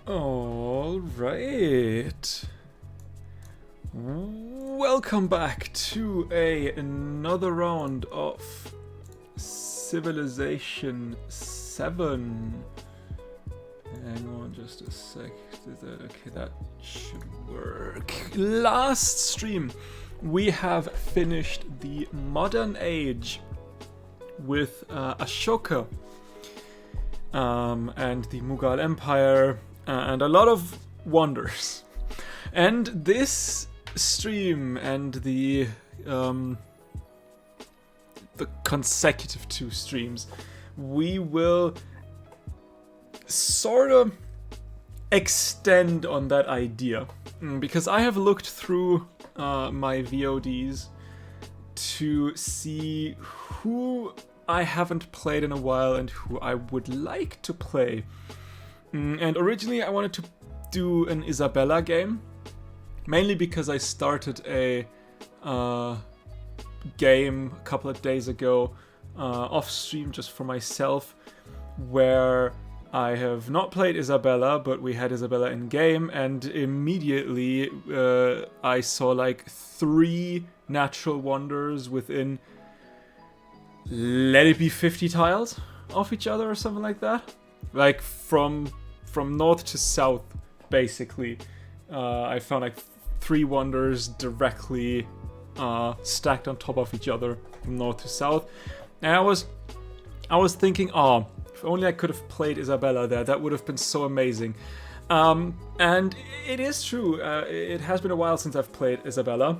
All right. Welcome back to another round of Civilization 7. Hang on just a sec. Okay, that should work. Last stream, we have finished the modern age with Ashoka and the Mughal Empire and a lot of wonders. And this stream and the consecutive 2 streams, we will sort of extend on that idea, because I have looked through my VODs to see who I haven't played in a while and who I would like to play. And originally I wanted to do an Isabella game, mainly because I started a game a couple of days ago off stream just for myself, where I have not played Isabella, but we had Isabella in game, and immediately I saw like 3 natural wonders within, let it be 50 tiles of each other or something like that. Like from north to south, basically. I found like 3 wonders directly stacked on top of each other from north to south. And I was thinking, if only I could have played Isabella there, that would have been so amazing. And it is true, it has been a while since I've played Isabella,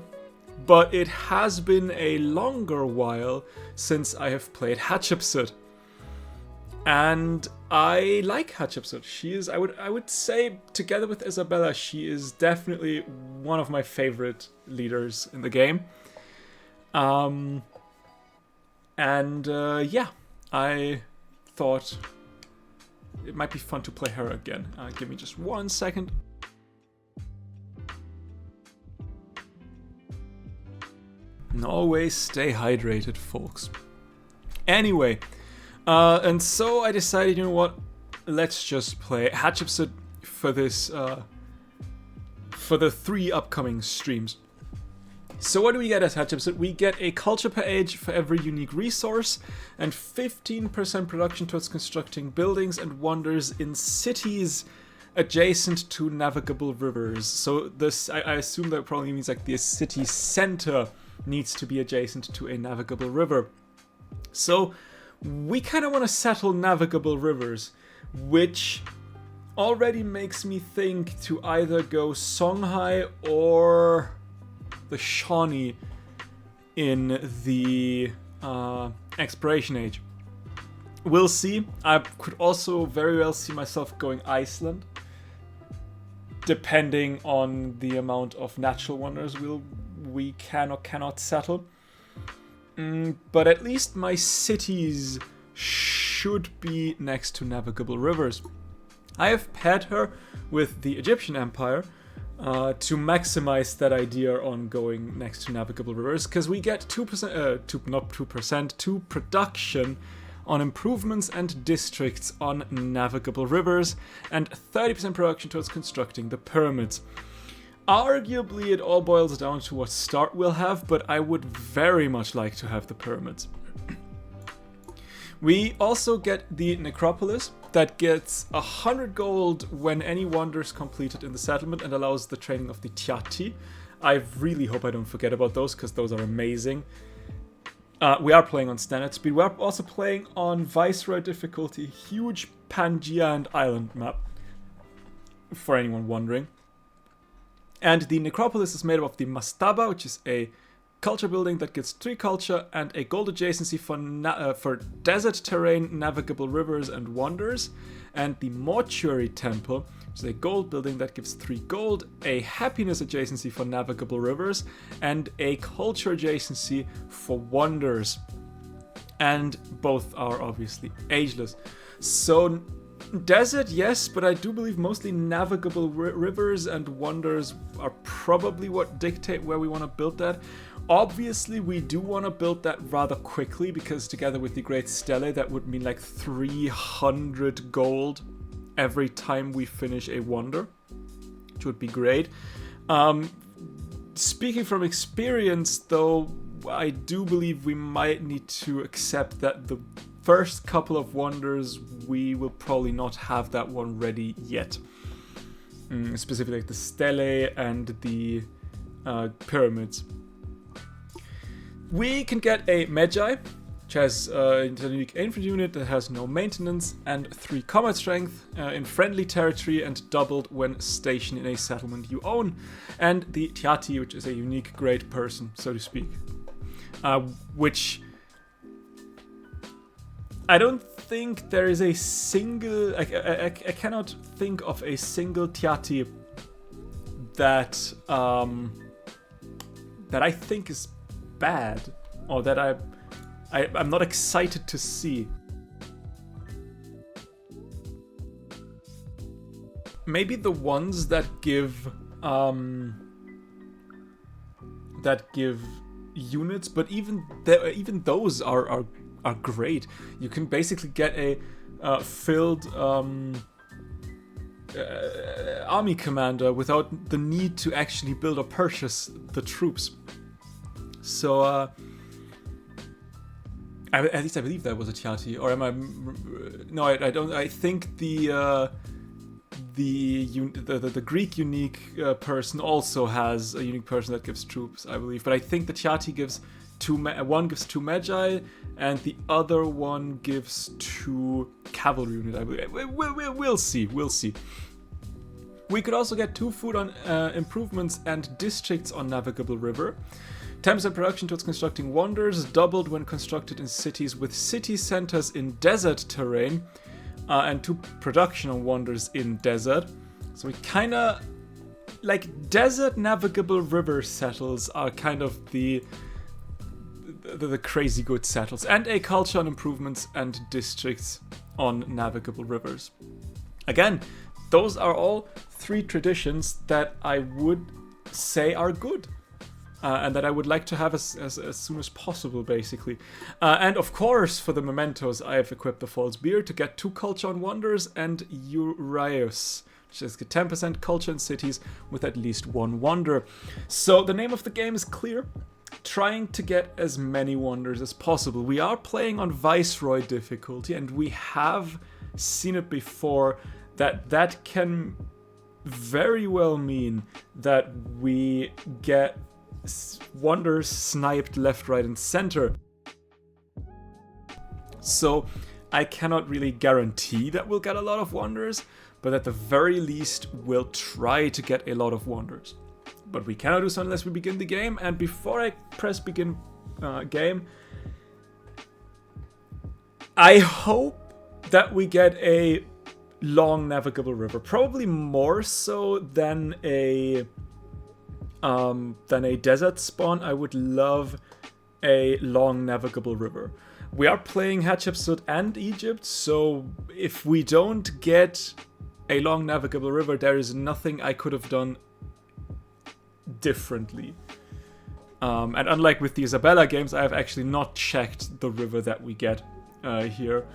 but it has been a longer while since I have played Hatshepsut. And I like Hatshepsut. She is, I would say, together with Isabella, she is definitely one of my favorite leaders in the game. Yeah, I thought it might be fun to play her again. Give me just 1 second. And always stay hydrated, folks. Anyway, and so I decided, you know what? Let's just play Hatshepsut for this, for the 3 upcoming streams. So what do we get as Hatshepsut? We get a culture per age for every unique resource, and 15% production towards constructing buildings and wonders in cities adjacent to navigable rivers. So this, I assume that probably means like the city center needs to be adjacent to a navigable river. So we kind of want to settle navigable rivers, which already makes me think to either go Songhai or the Shawnee in the exploration age. We'll see. I could also very well see myself going Iceland, depending on the amount of natural wonders we can or cannot settle. But at least my cities should be next to navigable rivers. I have paired her with the Egyptian Empire to maximize that idea on going next to navigable rivers, because we get 2 production on improvements and districts on navigable rivers, and 30% production towards constructing the pyramids. Arguably, it all boils down to what start we'll have, but I would very much like to have the pyramids. We also get the necropolis that gets 100 gold when any wonder is completed in the settlement and allows the training of the Tiati. I really hope I don't forget about those, because those are amazing. We are playing on standard speed. We are also playing on Viceroy difficulty, huge Pangaea and island map, for anyone wondering. And the necropolis is made up of the Mastaba, which is a culture building that gets 3 culture and a gold adjacency for desert terrain, navigable rivers and wonders, and the mortuary temple, which is a gold building that gives 3 gold, a happiness adjacency for navigable rivers, and a culture adjacency for wonders. And both are obviously ageless. So desert, yes, but I do believe mostly navigable rivers and wonders are probably what dictate where we want to build that. Obviously, we do want to build that rather quickly, because together with the Great Stele, that would mean like 300 gold every time we finish a wonder, which would be great. Speaking from experience, though, I do believe we might need to accept that the first couple of wonders, we will probably not have that one ready yet. Specifically like the stele and the pyramids. We can get a Magi, which has a unique infantry unit that has no maintenance and 3 combat strength in friendly territory and doubled when stationed in a settlement you own. And the Tiati, which is a unique great person, so to speak. Which I don't think there is a single... I cannot think of a single Tiati that that I think is bad, or that I'm not excited to see. Maybe the ones that give units, but even those are great. You can basically get a filled army commander without the need to actually build or purchase the troops. So at least I believe that was a Tiati, or am I? No, I don't. I think the Greek unique person also has a unique person that gives troops, I believe. But I think the Tiati gives one gives 2 Magi, and the other one gives 2 cavalry unit, I believe. We'll see. We could also get 2 food on improvements and districts on navigable river. 10% production towards constructing wonders, doubled when constructed in cities with city centers in desert terrain, and 2 production on wonders in desert. So we kind of like desert navigable river settles are kind of the crazy good settles, and a culture on improvements and districts on navigable rivers. Again, those are all 3 traditions that I would say are good. And that I would like to have as soon as possible, basically. And of course, for the mementos, I have equipped the False Beard to get 2 culture on wonders and Urius, which is 10% culture in cities with at least 1 wonder. So the name of the game is clear. Trying to get as many wonders as possible. We are playing on Viceroy difficulty, and we have seen it before that can very well mean that we get wonders sniped left, right, and center. So I cannot really guarantee that we'll get a lot of wonders, but at the very least we'll try to get a lot of wonders. But we cannot do so unless we begin the game, and before I press begin game, I hope that we get a long navigable river, probably more so than a desert spawn. I would love a long navigable river. We are playing Hatshepsut and Egypt, so if we don't get a long navigable river, there is nothing I could have done differently. And unlike with the Isabella games, I have actually not checked the river that we get here.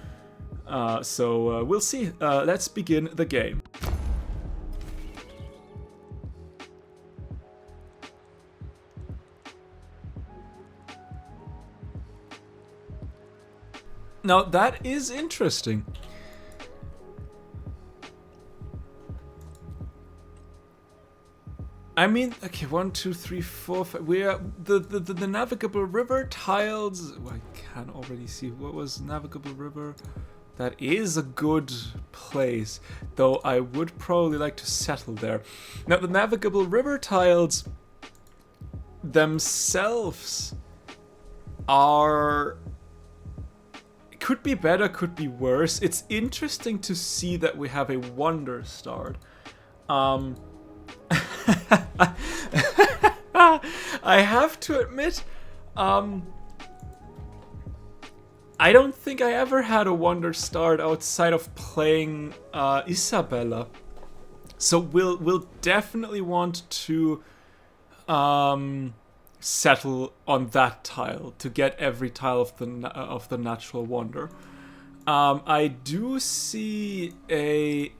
So we'll see. Let's begin the game. Now that is interesting. I mean, okay, 1, 2, 3, 4, 5. We're the navigable river tiles. Well, I can already see what was navigable river. That is a good place, though I would probably like to settle there. Now, the navigable river tiles themselves are... could be better, could be worse. It's interesting to see that we have a wonder starred. I have to admit, I don't think I ever had a wonder starred outside of playing Isabella. So we'll definitely want to settle on that tile to get every tile of the natural wonder. I do see a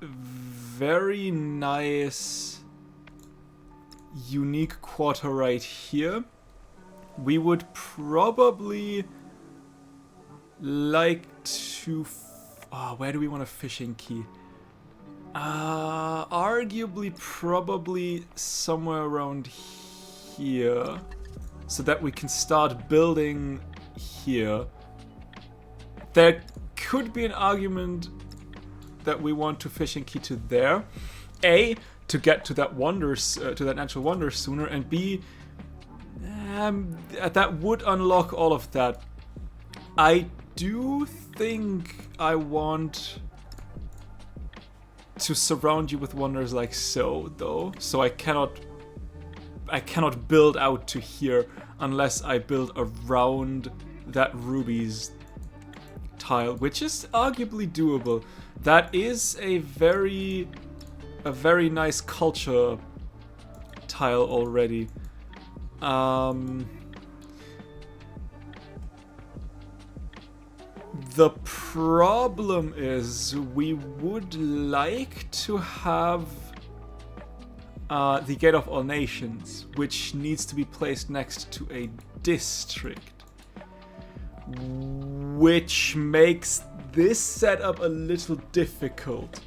very nice unique quarter right here. We would probably like to... where do we want a fishing key? Arguably probably somewhere around here, so that we can start building here. There could be an argument that we want to fishing key to there. A, to get to that wonders, to that natural wonder sooner, and B, that would unlock all of that. I do think I want to surround you with wonders like so, though. So I cannot build out to here unless I build around that rubies tile, which is arguably doable. That is a very nice culture tile already. The problem is we would like to have the Gate of All Nations, which needs to be placed next to a district, which makes this setup a little difficult,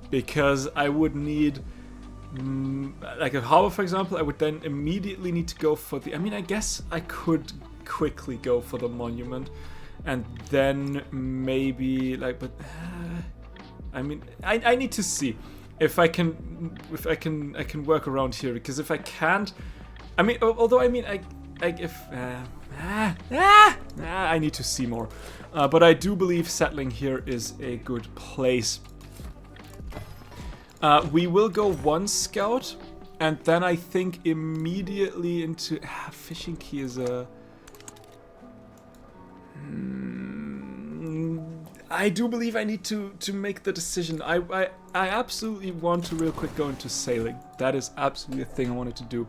because I would need like a harbor, for example. I would then immediately need to go for the... I mean, I guess I could quickly go for the monument, and then maybe like, but I mean, I need to see if I can work around here, because if I can't, I mean, although I mean, I need to see more, but I do believe settling here is a good place. We will go one scout, and then I think immediately into fishing key is a... I do believe I need to make the decision. I absolutely want to real quick go into sailing. That is absolutely a thing I wanted to do.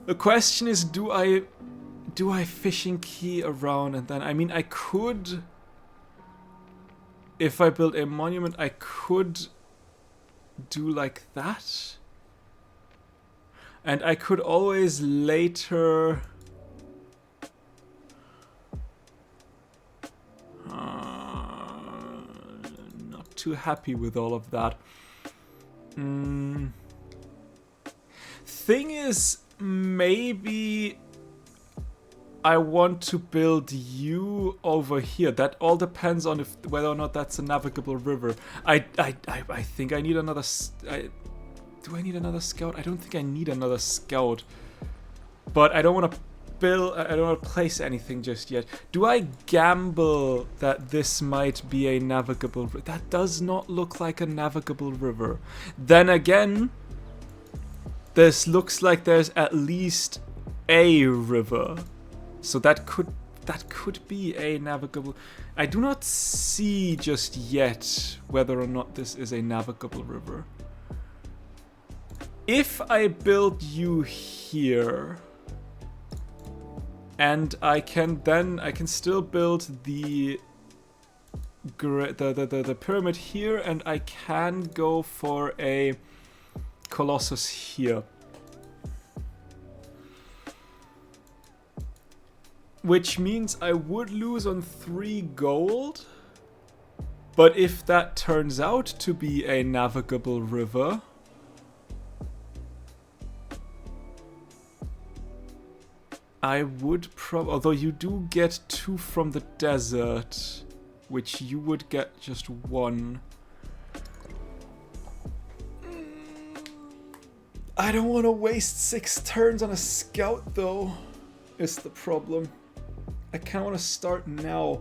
The question is, do I fishing key around, and then, I mean, I could... If I build a monument, I could do like that. And I could always later... not too happy with all of that. Thing is, maybe... I want to build you over here. That all depends on whether or not that's a navigable river. I think I need another... do I need another scout? I don't think I need another scout. But I don't want to build... I don't want to place anything just yet. Do I gamble that this might be a navigable river? That does not look like a navigable river. Then again, this looks like there's at least a river. So that could be a navigable... I do not see just yet whether or not this is a navigable river. If I build you here, and I can still build the pyramid here, and I can go for a Colossus here. Which means I would lose on 3 gold. But if that turns out to be a navigable river, I would probably... Although you do get 2 from the desert, which you would get just 1. I don't want to waste 6 turns on a scout, though, is the problem. I kind of want to start now.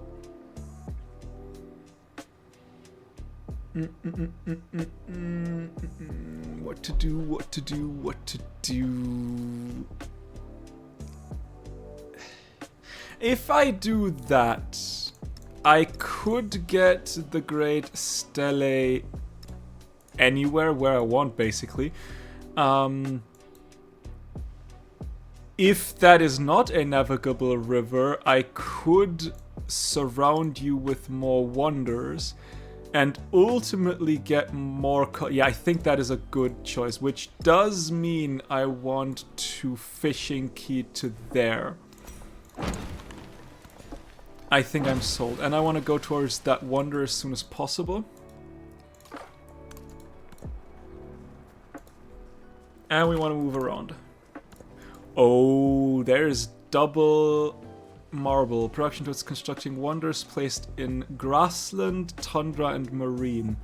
What to do. If I do that, I could get the Great Stele anywhere where I want, basically. If that is not a navigable river, I could surround you with more wonders, and ultimately get more... Yeah, I think that is a good choice, which does mean I want to fishing key to there. I think I'm sold, and I want to go towards that wonder as soon as possible. And we want to move around. Oh, there's double marble. Production towards constructing wonders placed in grassland, tundra, and marine.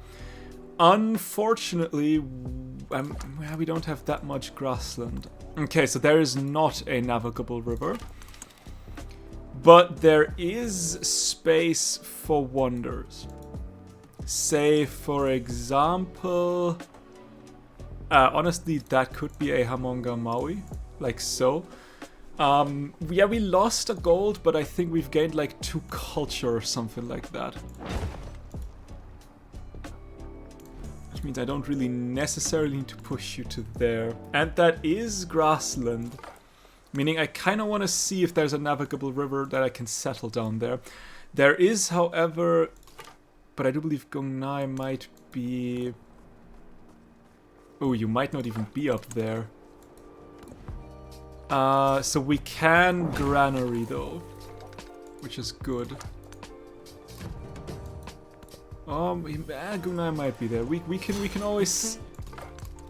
Unfortunately, we don't have that much grassland. Okay, so there is not a navigable river. But there is space for wonders. Say, for example... honestly, that could be a Hamonga Maui, like so. Yeah, we lost a gold, but I think we've gained like 2 culture or something like that. Which means I don't really necessarily need to push you to there. And that is grassland. Meaning I kind of want to see if there's a navigable river that I can settle down there. There is, however... But I do believe Gongnai might be... Oh, you might not even be up there. So we can granary though, which is good. Gungnai might be there. We can always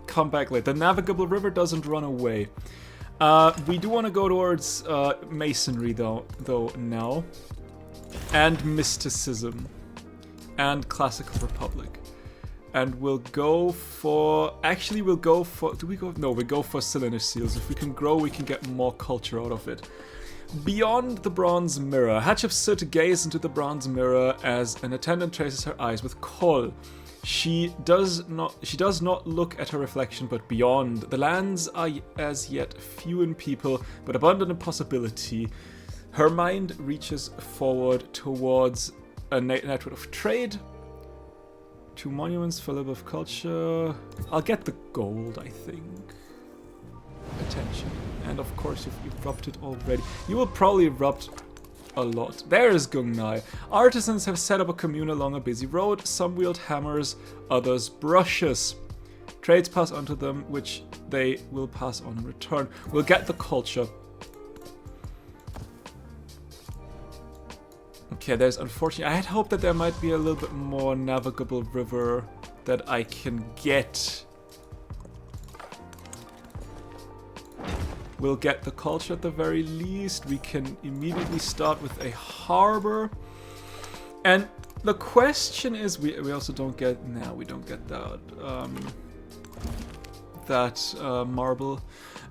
come back later. The navigable river doesn't run away. We do want to go towards masonry though now, and mysticism, and classical republic. And we'll go for... Actually, we'll go for... Do we go... No, we go for cylinder seals. If we can grow, we can get more culture out of it. Beyond the bronze mirror. Hatshepsut gazes into the bronze mirror as an attendant traces her eyes with Kol. She does not look at her reflection, but beyond. The lands are as yet few in people, but abundant in possibility. Her mind reaches forward towards a network of trade. 2 monuments for love of culture. I'll get the gold, I think. Attention. And of course, if you've rubbed it already, you will probably have rubbed a lot. There is Gungnai. Artisans have set up a commune along a busy road. Some wield hammers, others brushes. Trades pass on to them, which they will pass on in return. We'll get the culture. Okay, there's unfortunately... I had hoped that there might be a little bit more navigable river that I can get. We'll get the culture at the very least. We can immediately start with a harbor. And the question is... We also don't get... No, we don't get that. Marble.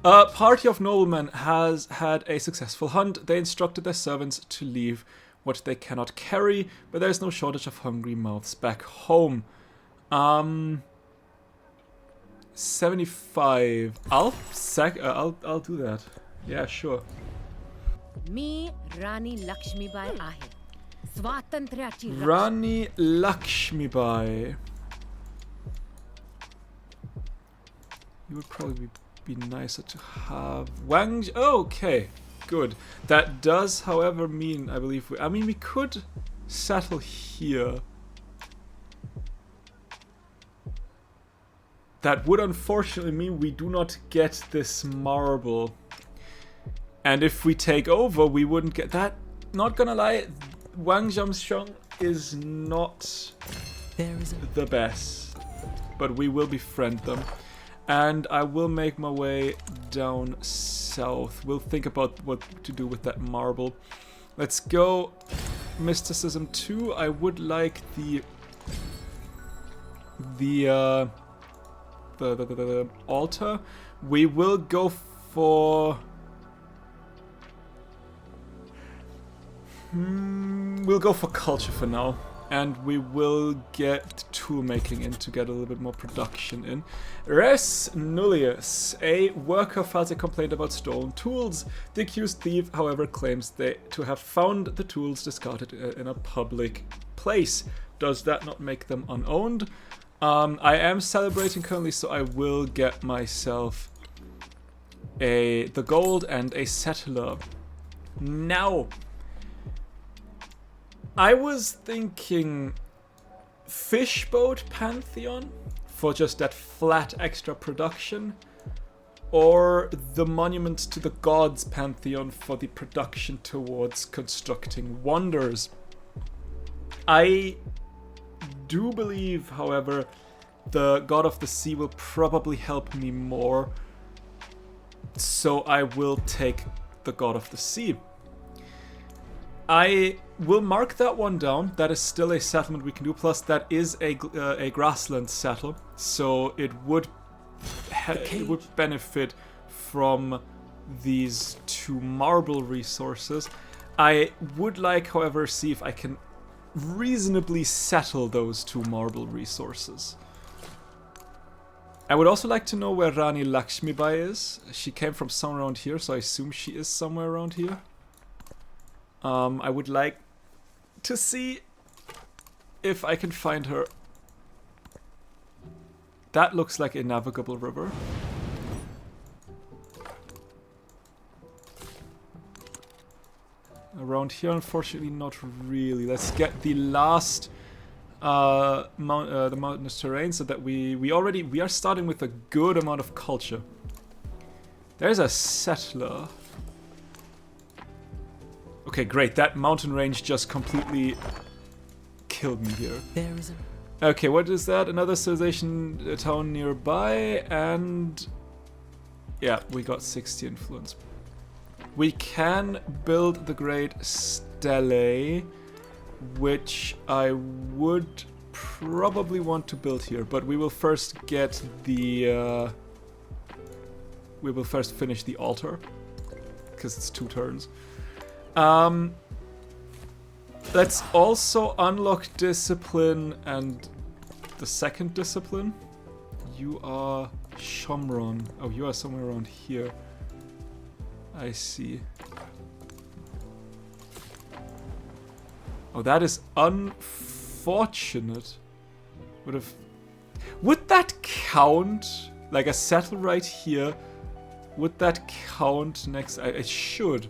A party of noblemen has had a successful hunt. They instructed their servants to leave what they cannot carry, but there's no shortage of hungry mouths back home. 75. I'll do that. Yeah, sure. Me Rani Lakshmibai ahe. Swatantrachi Rani Lakshmibai. You would probably be nicer to have. Wang. Okay. Good. That does, however, mean, I believe, we could settle here. That would unfortunately mean we do not get this marble. And if we take over, we wouldn't get that. Not gonna lie, Wang Jiamsheng is not the best. But we will befriend them. And I will make my way down south. We'll think about what to do with that marble. Let's go mysticism 2. I would like the altar. We will go for... we'll go for culture for now. And we will get tool making in to get a little bit more production in. Res Nullius, a worker, files a complaint about stolen tools. The accused thief, however, claims to have found the tools discarded in a public place. Does that not make them unowned? I am celebrating currently, so I will get myself the gold and a settler. Now, I was thinking Fishboat Pantheon for just that flat extra production, or the Monument to the Gods Pantheon for the production towards constructing wonders. I do believe, however, the God of the Sea will probably help me more, so I will take the God of the Sea. I will mark that one down. That is still a settlement we can do. Plus, that is a grassland settle, so it would benefit from these 2 marble resources. I would like, however, see if I can reasonably settle those 2 marble resources. I would also like to know where Rani Lakshmibai is. She came from somewhere around here, so I assume she is somewhere around here. I would like to see if I can find her. That looks like a navigable river. Around here, unfortunately, not really. Let's get the last the mountainous terrain so that we are starting with a good amount of culture. There's a settler. Okay, great. That mountain range just completely killed me here. There is Okay, what is that? Another civilization town nearby, and yeah, we got 60 influence. We can build the Great Stele, which I would probably want to build here, but we will first get the we will first finish the altar because it's 2 turns. Let's also unlock discipline and the second discipline. You are Shomron. Oh, you are somewhere around here. I see. Oh, that is unfortunate. Would that count? Like a settle right here? Would that count next? It should.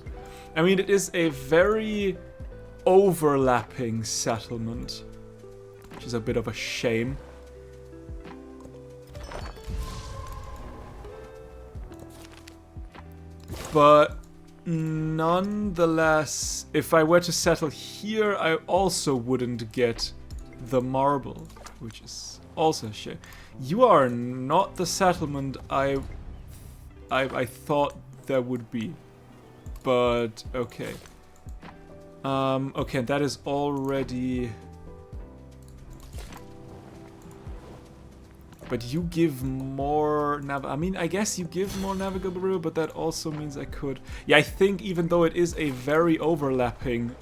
I mean, it is a very overlapping settlement, which is a bit of a shame. But nonetheless, if I were to settle here, I also wouldn't get the marble, which is also a shame. You are not the settlement I thought there would be. But okay. Okay, that is already. But you give more I mean, I guess you give more navigable river, but that also means I could. Yeah, I think even though it is a very overlapping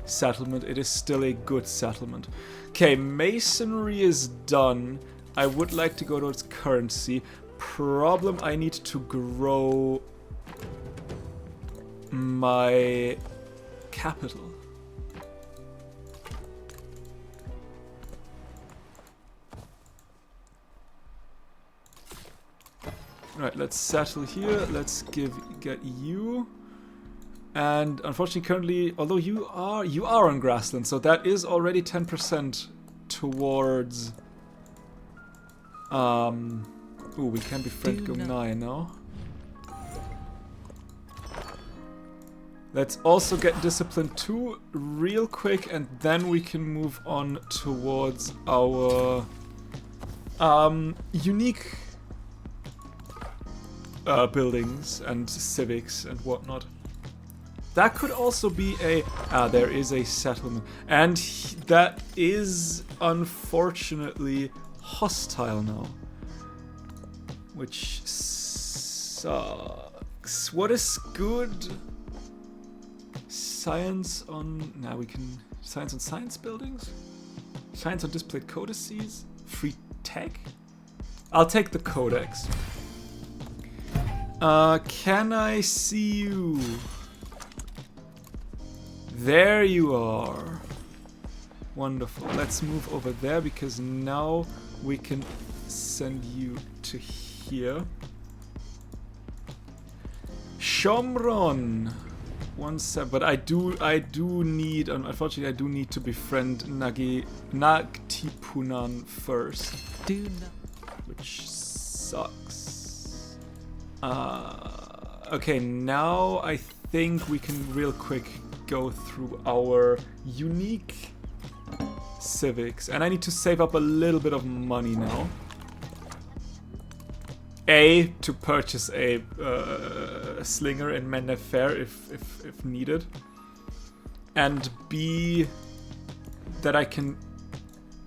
settlement, it is still a good settlement. Okay, masonry is done. I would like to go towards currency. Problem, I need to grow my capital. Right, let's settle here. Let's get you. And unfortunately, currently, although you are on grassland, so that is already 10% towards. Ooh, we can befriend Gungnai now. Let's also get Discipline 2 real quick, and then we can move on towards our unique buildings and civics and whatnot. That could also be a... there is a settlement. And that is unfortunately hostile now. Which sucks. What is good? Science on... Now we can... Science on science buildings? Science on displayed codices? Free tech? I'll take the codex. Can I see you? There you are. Wonderful. Let's move over there because now we can send you to here. Shomron. 1-7, but I do need, unfortunately, I do need to befriend Nagtipunan first, Do not. which sucks. Okay, now I think we can real quick go through our unique civics, and I need to save up a little bit of money now. A, to purchase a slinger in Mennefer if needed, and B, that I can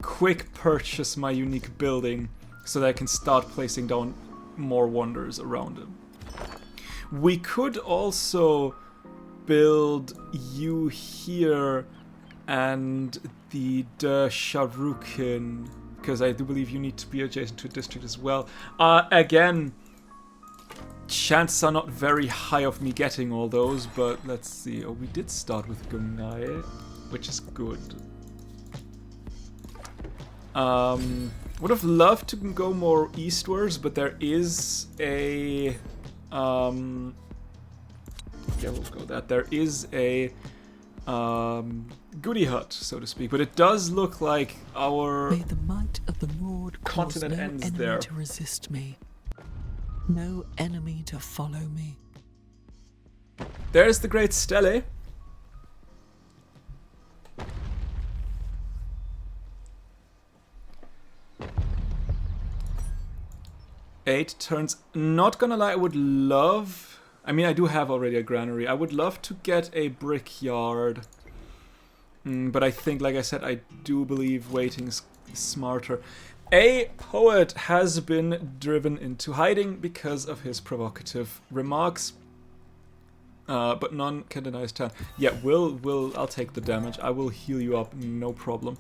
quick purchase my unique building so that I can start placing down more wonders around it. We could also build you here and the De Sharukin, because I do believe you need to be adjacent to a district as well. Again, chances are not very high of me getting all those, but let's see. Oh, we did start with Gungai, which is good. Would have loved to go more eastwards, but there is a... yeah, we'll go that. There is a goody hut, so to speak, but it does look like our May the might of the Lord cause continent no ends enemy there. to resist me, no enemy to follow me. There's the Great Stele. Eight turns. Not gonna lie, I would love... I mean, I do have already a granary. I would love to get a brickyard. But I think, like I said, I do believe waiting's smarter. A poet has been driven into hiding because of his provocative remarks. But none can deny his talent. Yeah, I'll take the damage. I will heal you up, no problem.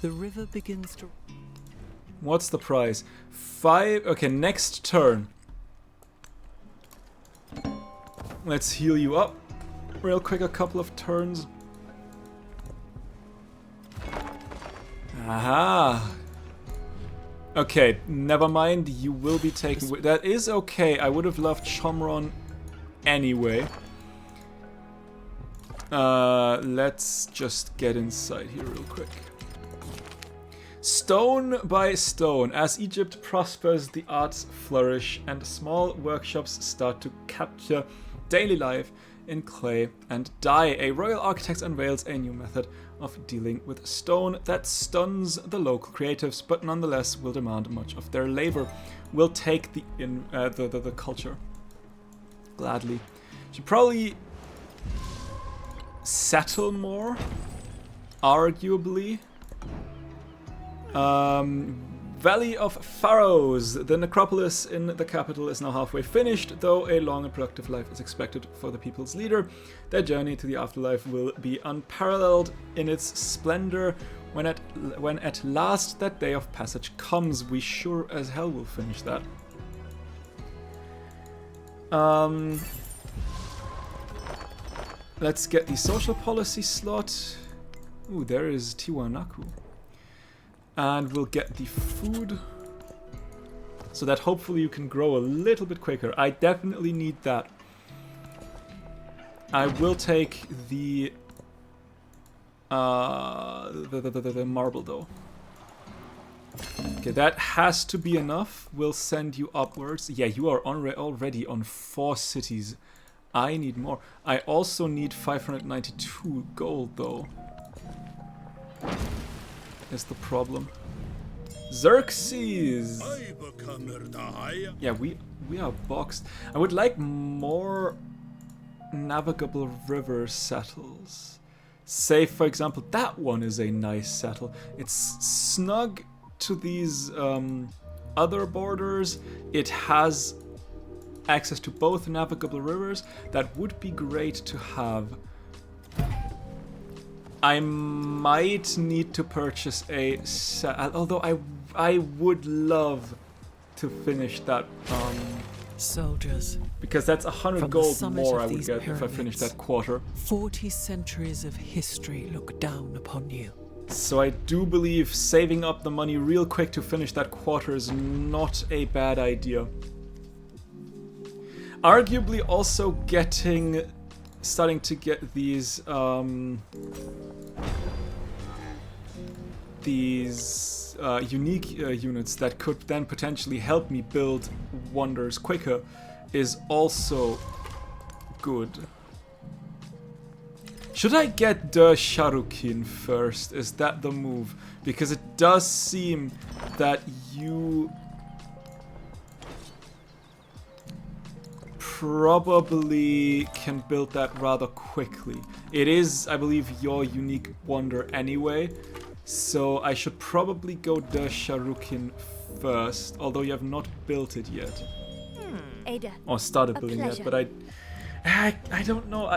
The river begins to... What's the price? 5. Okay, next turn. Let's heal you up real quick, a couple of turns. Aha. Okay, never mind. You will be taken. That is okay. I would have loved Chomron anyway. Let's just get inside here real quick. Stone by stone, as Egypt prospers, the arts flourish, and small workshops start to capture daily life in clay and dye. A royal architect unveils a new method of dealing with stone that stuns the local creatives, but nonetheless will demand much of their labor. We'll take the culture gladly. Should probably settle more, arguably. Valley of Pharaohs. The necropolis in the capital is now halfway finished, though a long and productive life is expected for the people's leader. Their journey to the afterlife will be unparalleled in its splendor when at last that day of passage comes. We sure as hell will finish that. Let's get the social policy slot. Ooh, there is Tiwanaku. And we'll get the food so that hopefully you can grow a little bit quicker. I definitely need that. I will take the marble though. Okay, that has to be enough. We'll send you upwards. Yeah, you are already on 4 cities. I need more. I also need 592 gold though. Is the problem. Xerxes! Yeah, we are boxed. I would like more navigable river settles. Say, for example, that one is a nice settle. It's snug to these other borders. It has access to both navigable rivers. That would be great to have. I might need to purchase a although I would love to finish that Soldiers, because that's 100 from gold the summit more of I would these get if I finished that quarter. 40 centuries of history look down upon you. So I do believe saving up the money real quick to finish that quarter is not a bad idea. Arguably also starting to get these unique units that could then potentially help me build wonders quicker is also good. Should I get the Sharukin first? Is that the move? Because it does seem that you probably can build that rather quickly. It is, I believe, your unique wonder anyway, so I should probably go the Sharukin first, although you have not built it yet. Ada, Or started a building pleasure. it, but I don't know.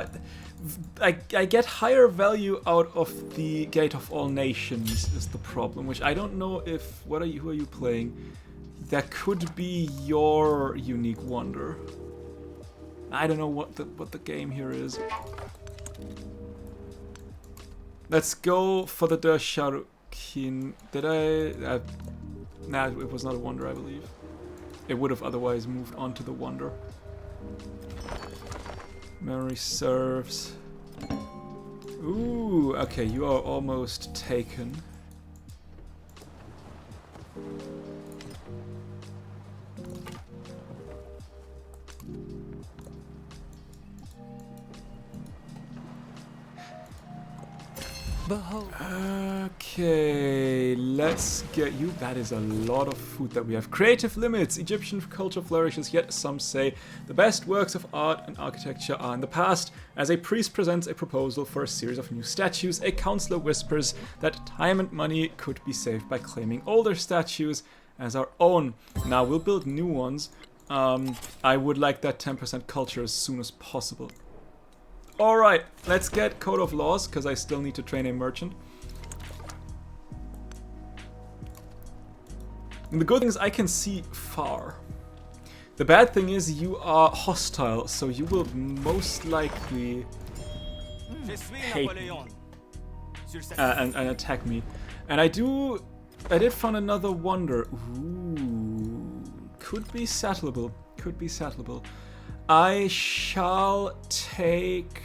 I get higher value out of the Gate of All Nations is the problem, which I don't know if who are you playing? That could be your unique wonder. I don't know what the game here is. Let's go for the Sharukin. Did I? Nah, it was not a wonder, I believe. It would have otherwise moved on to the wonder. Memory serves. Ooh, okay, you are almost taken. Behold, Okay, let's get you. That is a lot of food that we have. Creative limits. Egyptian culture flourishes, yet some say the best works of art and architecture are in the past. As a priest presents a proposal for a series of new statues, a counselor whispers that time and money could be saved by claiming older statues as our own. Now we'll build new ones. I would like that 10% culture as soon as possible. Alright, let's get Code of Laws, because I still need to train a merchant. And the good thing is I can see far. The bad thing is you are hostile, so you will most likely hate me and attack me. And I did find another wonder. Ooh, could be settleable. Could be settleable. I shall take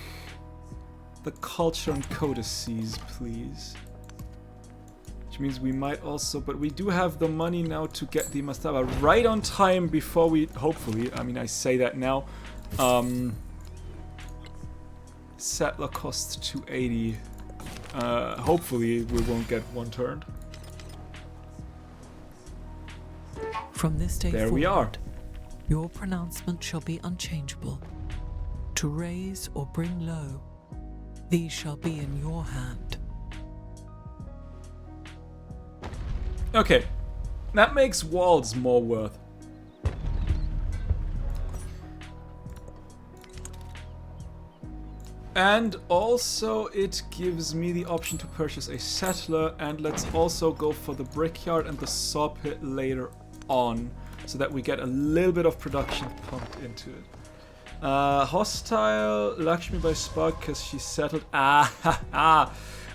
the culture and codices, please. Which means we might also, but we do have the money now to get the Mastaba right on time before we, hopefully, I mean I say that now, settler costs 280. Hopefully we won't get one turned. from this day There forward, we are. your pronouncement shall be unchangeable. To raise or bring low, these shall be in your hand. Okay, that makes walls more worth. And also it gives me the option to purchase a settler, and let's also go for the brickyard and the saw pit later on, so that we get a little bit of production pumped into it. Hostile Lakshmi by Spark because she settled.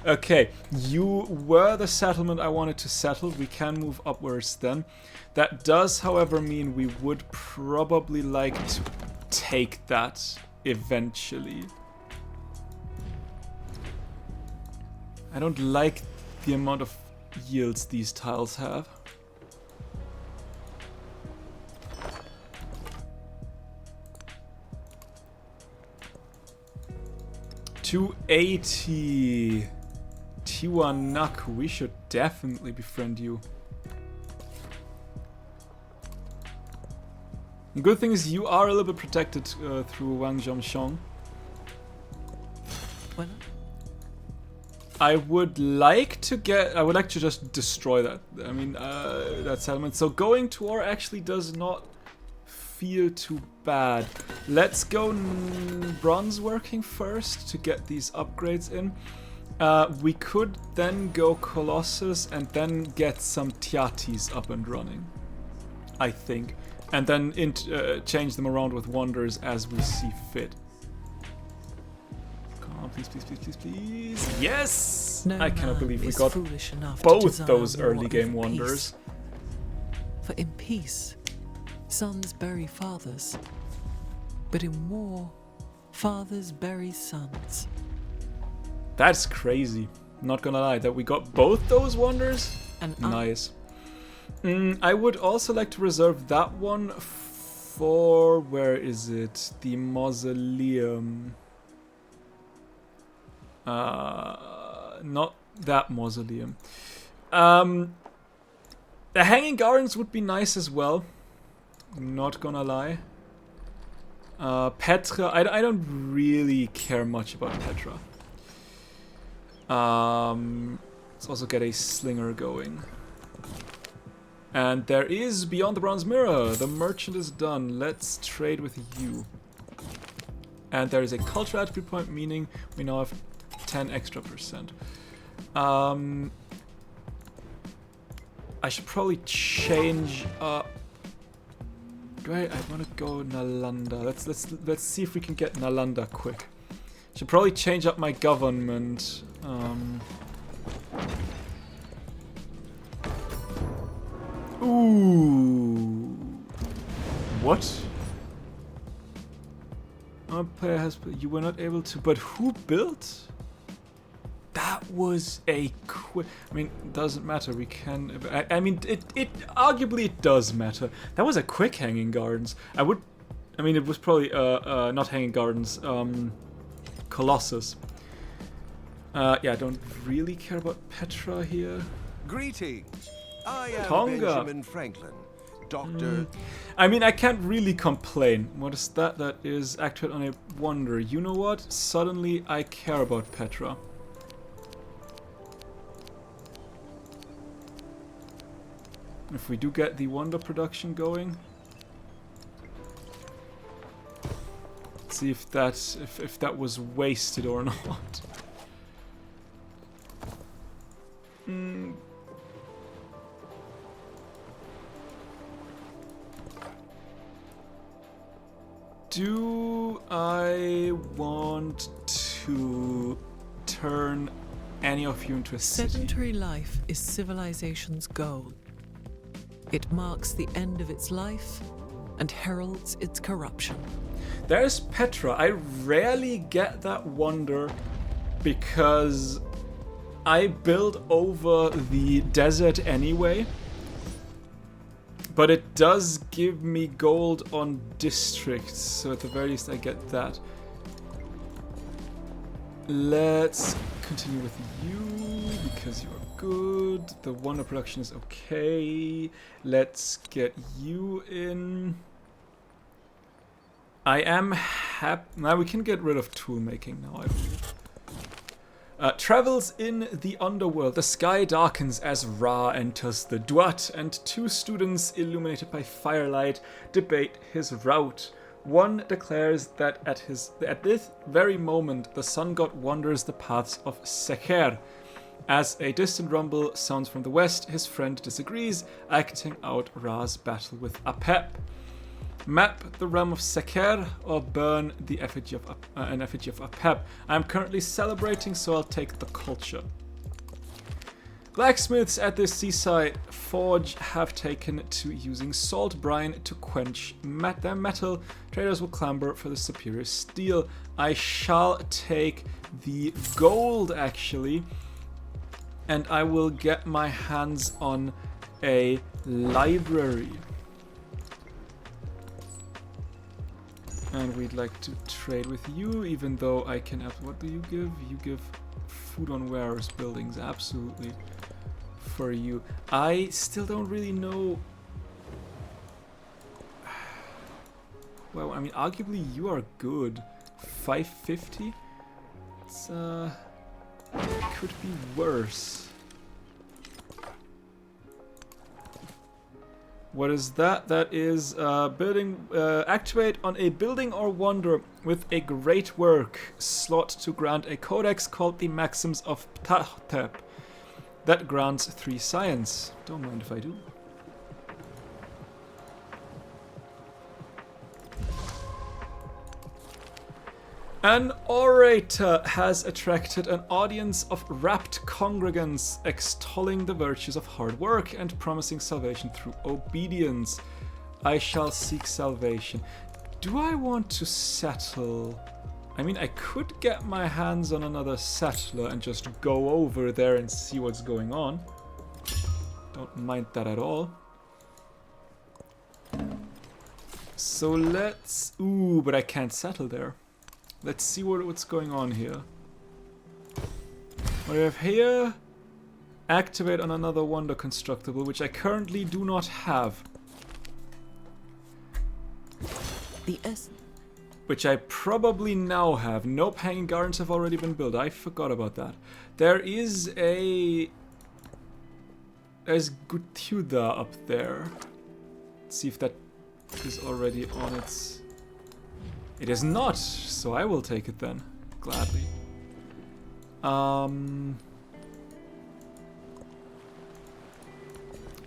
Okay, you were the settlement I wanted to settle. We can move upwards then. That does, however, mean we would probably like to take that eventually. I don't like the amount of yields these tiles have. $280. Tiwanaku, we should definitely befriend you. The good thing is you are a little bit protected through Wang Zhongshong. Well, I would like to just destroy that. I mean, that settlement. So going to war actually does not feel too bad. Let's go bronze working first to get these upgrades in. We could then go Colossus and then get some Tiatis up and running, I think. And then change them around with wonders as we see fit. Come on, please, please, please, please, please. Yes! no I cannot man believe we is got foolish enough to both desire those war early game over wonders. peace. For in peace, sons bury fathers, but in war, fathers bury sons. That's crazy. Not gonna lie, that we got both those wonders. And Nice. I would also like to reserve that one for, where is it? The mausoleum. Not that mausoleum. The Hanging Gardens would be nice as well. Not gonna lie. Petra, I don't really care much about Petra. Let's also get a slinger going. And there is Beyond the Bronze Mirror. The merchant is done. Let's trade with you. And there is a cultural attribute point, meaning we now have 10 extra %. I should probably change up. Do I want to go Nalanda? Let's see if we can get Nalanda quick. Should probably change up my government. Ooh. What? Our player has. You were not able to. But who built? That was a quick. I mean, it doesn't matter. We can. I mean, it arguably it does matter. That was a quick Hanging Gardens. I mean, it was probably not Hanging Gardens. Colossus. Yeah, I don't really care about Petra here. Greetings. I am Tonga. Benjamin Franklin, Doctor. I mean, I can't really complain. What is that? That is activate on a wonder. You know what? Suddenly, I care about Petra. If we do get the wonder production going, let's see if that was wasted or not. Do I want to turn any of you into a city? Sedentary life is civilization's goal. It marks the end of its life and heralds its corruption. There's Petra. I rarely get that wonder because I build over the desert anyway. But it does give me gold on districts, so at the very least I get that. Let's continue with you, because you're good. The wonder production is okay. Let's get you in. I am happy. Now we can get rid of tool making now, I believe. Travels in the underworld. The sky darkens as Ra enters the Duat, and two students, illuminated by firelight, debate his route. One declares that at this very moment, the sun god wanders the paths of Seker. As a distant rumble sounds from the west, his friend disagrees, acting out Ra's battle with Apep. Map the realm of Seker or burn the effigy of an effigy of Apep. I am currently celebrating, so I'll take the culture. Blacksmiths at the seaside forge have taken to using salt brine to quench their metal. Traders will clamber for the superior steel. I shall take the gold, actually, and I will get my hands on a library. And we'd like to trade with you, even though I can have... What do you give? You give food on wearers buildings, absolutely. For you. I still don't really know... Well, I mean, arguably you are good. 550? It's, could be worse. What is that? That is building. Activate on a building or wonder with a great work slot to grant a codex called the Maxims of Ptah. That grants 3 science. Don't mind if I do. An orator has attracted an audience of rapt congregants, extolling the virtues of hard work and promising salvation through obedience. I shall seek salvation. Do I want to settle? I mean, I could get my hands on another settler and just go over there and see what's going on. Don't mind that at all. So let's... Ooh, but I can't settle there. Let's see what's going on here. What do we have here? Activate on another wonder constructible, which I currently do not have. The essence. Which I probably now have. Nope, hanging gardens have already been built. I forgot about that. There is a... There's Guthuda up there. Let's see if that is already on its... It is not, so I will take it then. Gladly.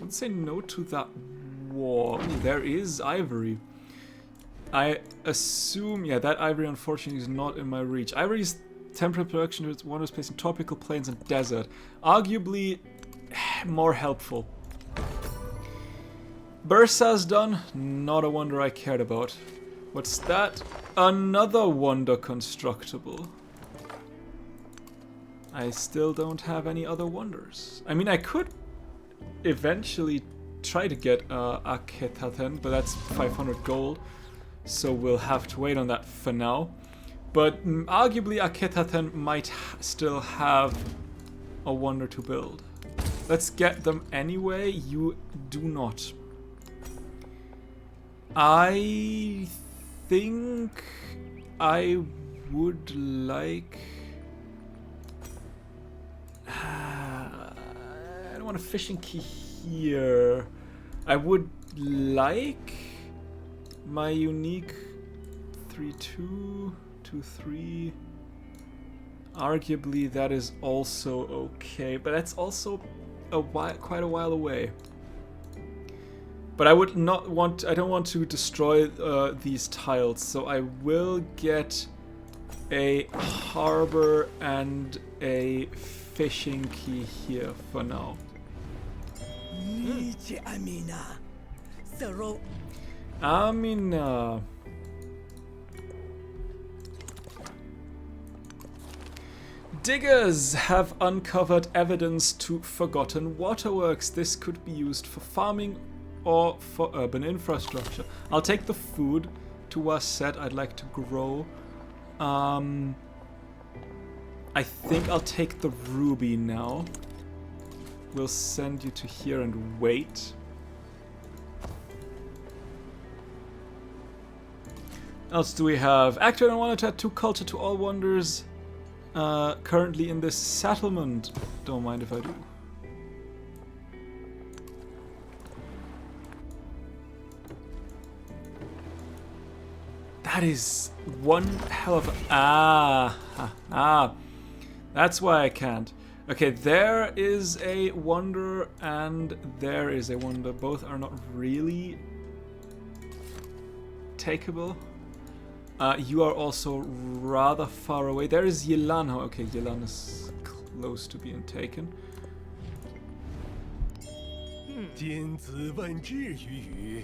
Let's say no to that wall. Ooh, there is ivory. I assume, yeah, that ivory unfortunately is not in my reach. Ivory's temporary production is wonders placed in tropical plains and desert. Arguably more helpful. Bursa's done. Not a wonder I cared about. What's that? Another wonder constructible. I still don't have any other wonders. I mean, I could eventually try to get Aketaten, but that's 500 gold. So we'll have to wait on that for now. But arguably Aketaten might still have a wonder to build. Let's get them anyway. You do not. I think I would like... I don't want a fishing key here. I would like my unique 3-2, 2-3. Arguably that is also okay, but that's also quite a while away. But I would not want, I don't want to destroy these tiles, so I will get a harbor and a fishing key here for now. Amina. Diggers have uncovered evidence to forgotten waterworks. This could be used for farming or for urban infrastructure. I'll take the food to Waset. I'd like to grow. I think I'll take the ruby now. We'll send you to here and wait. What else do we have? Activate on one to add 2 culture to all wonders currently in this settlement. Don't mind if I do. That is one hell of a... That's why I can't. Okay, there is a wonder and there is a wonder. Both are not really takeable. You are also rather far away. There is Yelan. Okay, Yelan is close to being taken.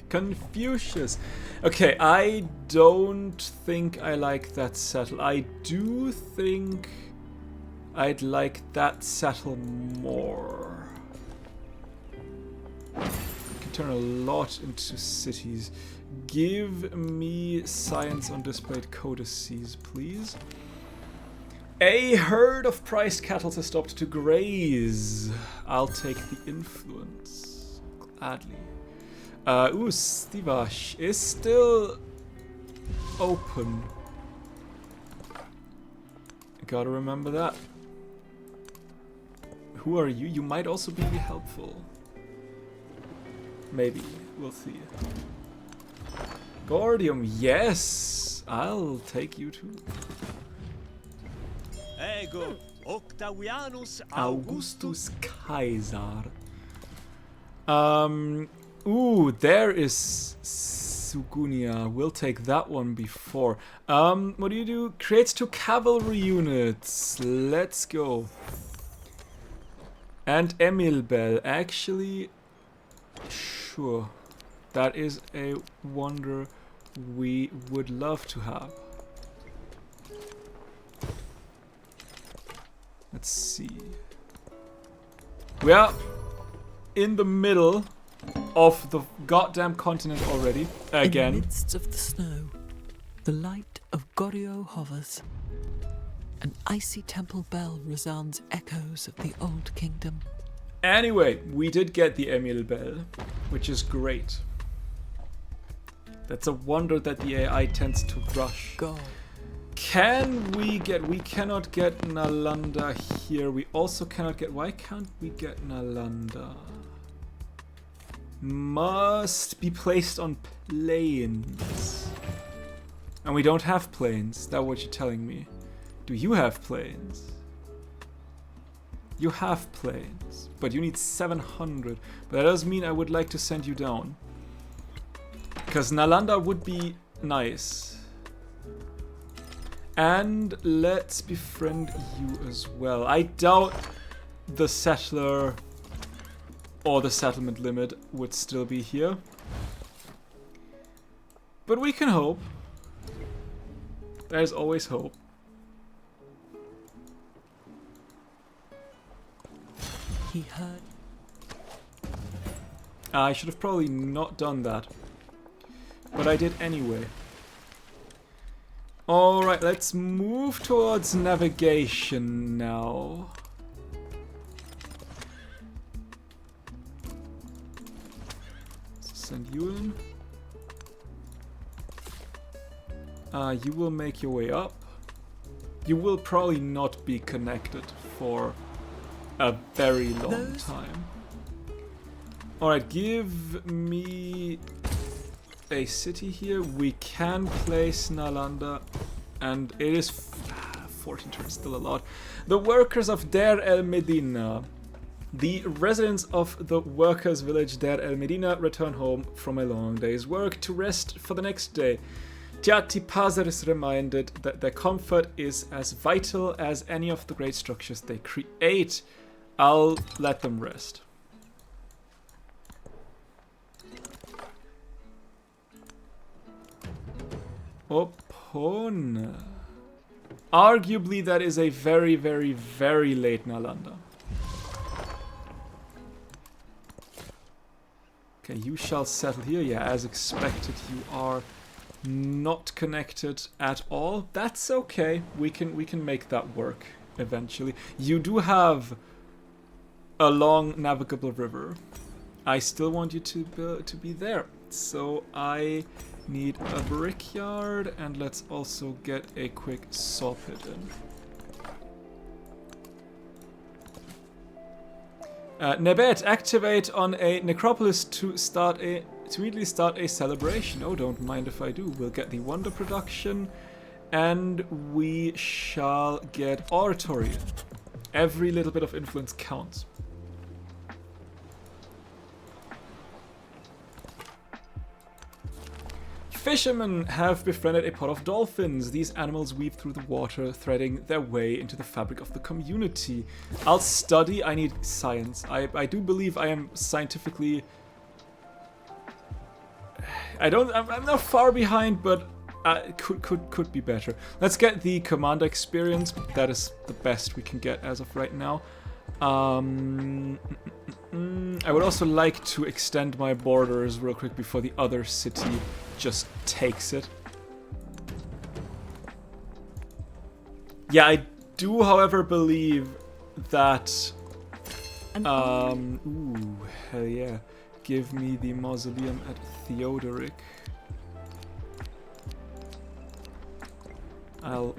Confucius. Okay, I don't think I like that settle. I do think I'd like that settle more. You can turn a lot into cities. Give me science on displayed codices, please. A herd of priced cattle has stopped to graze. I'll take the influence. Gladly. Stivash is still open. Gotta remember that. Who are you? You might also be helpful. Maybe. We'll see. Gordium, yes! I'll take you too. Ego Octavianus Augustus Caesar. Ooh, there is Sugunia. We'll take that one before. What do you do? Creates 2 cavalry units. Let's go. And Emil Bell. Actually, sure. That is a wonder we would love to have. Let's see. We are in the middle of the goddamn continent already. Again. In the midst of the snow, the light of Goryeo hovers. An icy temple bell resounds echoes of the old kingdom. Anyway, we did get the Emil Bell, which is great. That's a wonder that the AI tends to rush. Go. Can we get... We cannot get Nalanda here. We also cannot get... Why can't we get Nalanda? Must be placed on planes. And we don't have planes. That's what you're telling me. Do you have planes? You have planes, but you need 700. But that does mean I would like to send you down. Because Nalanda would be nice. And let's befriend you as well. I doubt the settler or the settlement limit would still be here. But we can hope. There's always hope. He heard. I should have probably not done that. But I did anyway. Alright, let's move towards navigation now. Let's send you in. You will make your way up. You will probably not be connected for a very long time. Alright, give me a city here. We can place Nalanda, and it is 14 turns, still a lot. The workers of Der El Medina. The residents of the workers' village Der El Medina return home from a long day's work to rest for the next day. Tiatipazer is reminded that their comfort is as vital as any of the great structures they create. I'll let them rest. Opona. Arguably that is a very, very, very late Nalanda. Okay, you shall settle here. Yeah, as expected, you are not connected at all. That's okay. We can make that work eventually. You do have a long navigable river. I still want you to be there. So I need a brickyard, and let's also get a quick saw pit in. Nebet, activate on a necropolis to immediately start a celebration. Oh, don't mind if I do. We'll get the wonder production, and we shall get oratory. Every little bit of influence counts. Fishermen have befriended a pod of dolphins. These animals weave through the water, threading their way into the fabric of the community. I'll study. I need science. I do believe I am scientifically... I'm not far behind, but could be better. Let's get the commander experience. That is the best we can get as of right now. I would also like to extend my borders real quick before the other city just takes it. Yeah, I do, however, believe that... ooh, hell yeah. Give me the mausoleum at Theodoric. I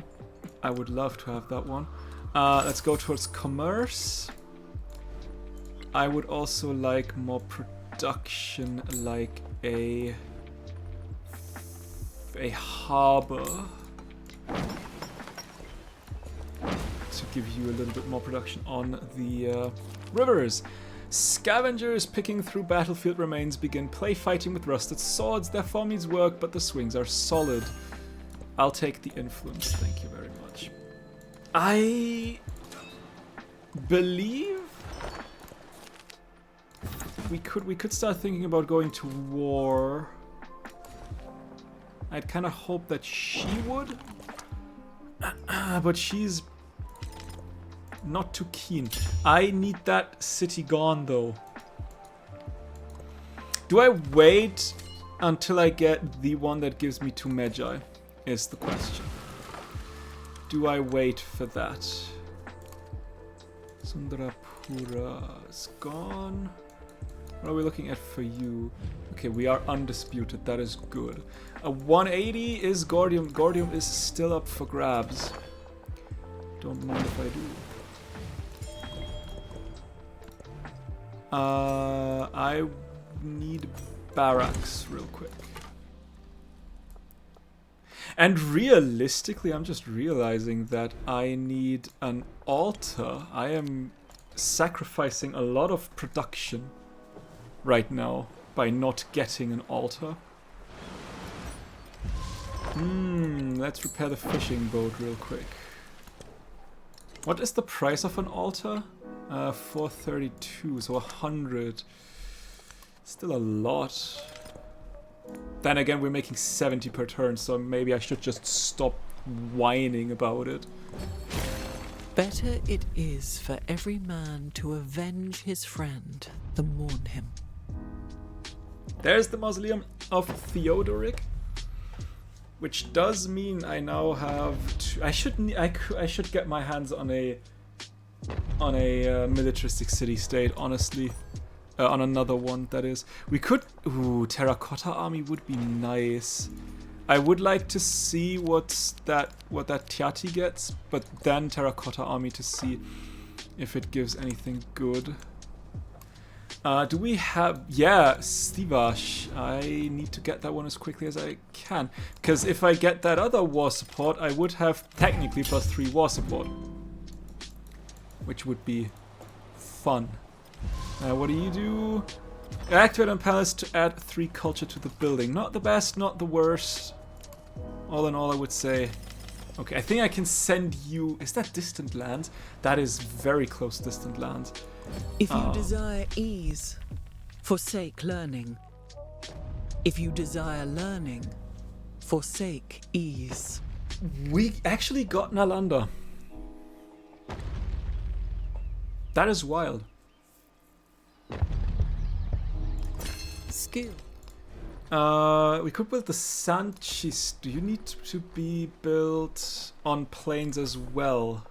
would love to have that one. Let's go towards commerce. I would also like more production, like a harbor, to give you a little bit more production on the rivers. Scavengers picking through battlefield remains begin play fighting with rusted swords. Their form needs work, but the swings are solid. I'll take the influence, thank you very much. I believe we could start thinking about going to war. I'd kind of hope that she would. But she's not too keen. I need that city gone though. Do I wait until I get the one that gives me 2 Magi? Is the question. Do I wait for that? Sundarapura is gone. What are we looking at for you? Okay, we are undisputed. That is good. A 180 is Gordium. Gordium is still up for grabs. Don't mind if I do. I need barracks real quick. And realistically, I'm just realizing that I need an altar. I am sacrificing a lot of production right now by not getting an altar. Let's repair the fishing boat real quick. What is the price of an altar? 432, so 100. Still a lot. Then again, we're making 70 per turn, so maybe I should just stop whining about it. Better it is for every man to avenge his friend than mourn him. There's the mausoleum of Theodoric, which does mean I now have I should get my hands on a militaristic city-state, honestly. On another one, that is. We could... Ooh, terracotta army would be nice. I would like to see what that Tiati gets, but then terracotta army to see if it gives anything good. Do we have... Yeah, Stivash. I need to get that one as quickly as I can. Because if I get that other war support, I would have technically +3 war support. Which would be fun. What do you do? Activate on palace to add 3 culture to the building. Not the best, not the worst. All in all, I would say... Okay, I think I can send you... Is that distant land? That is very close distant land. If you desire ease, forsake learning. If you desire learning, forsake ease. We actually got Nalanda. That is wild. Skill. We could build the Sanchis. Do you need to be built on plains as well?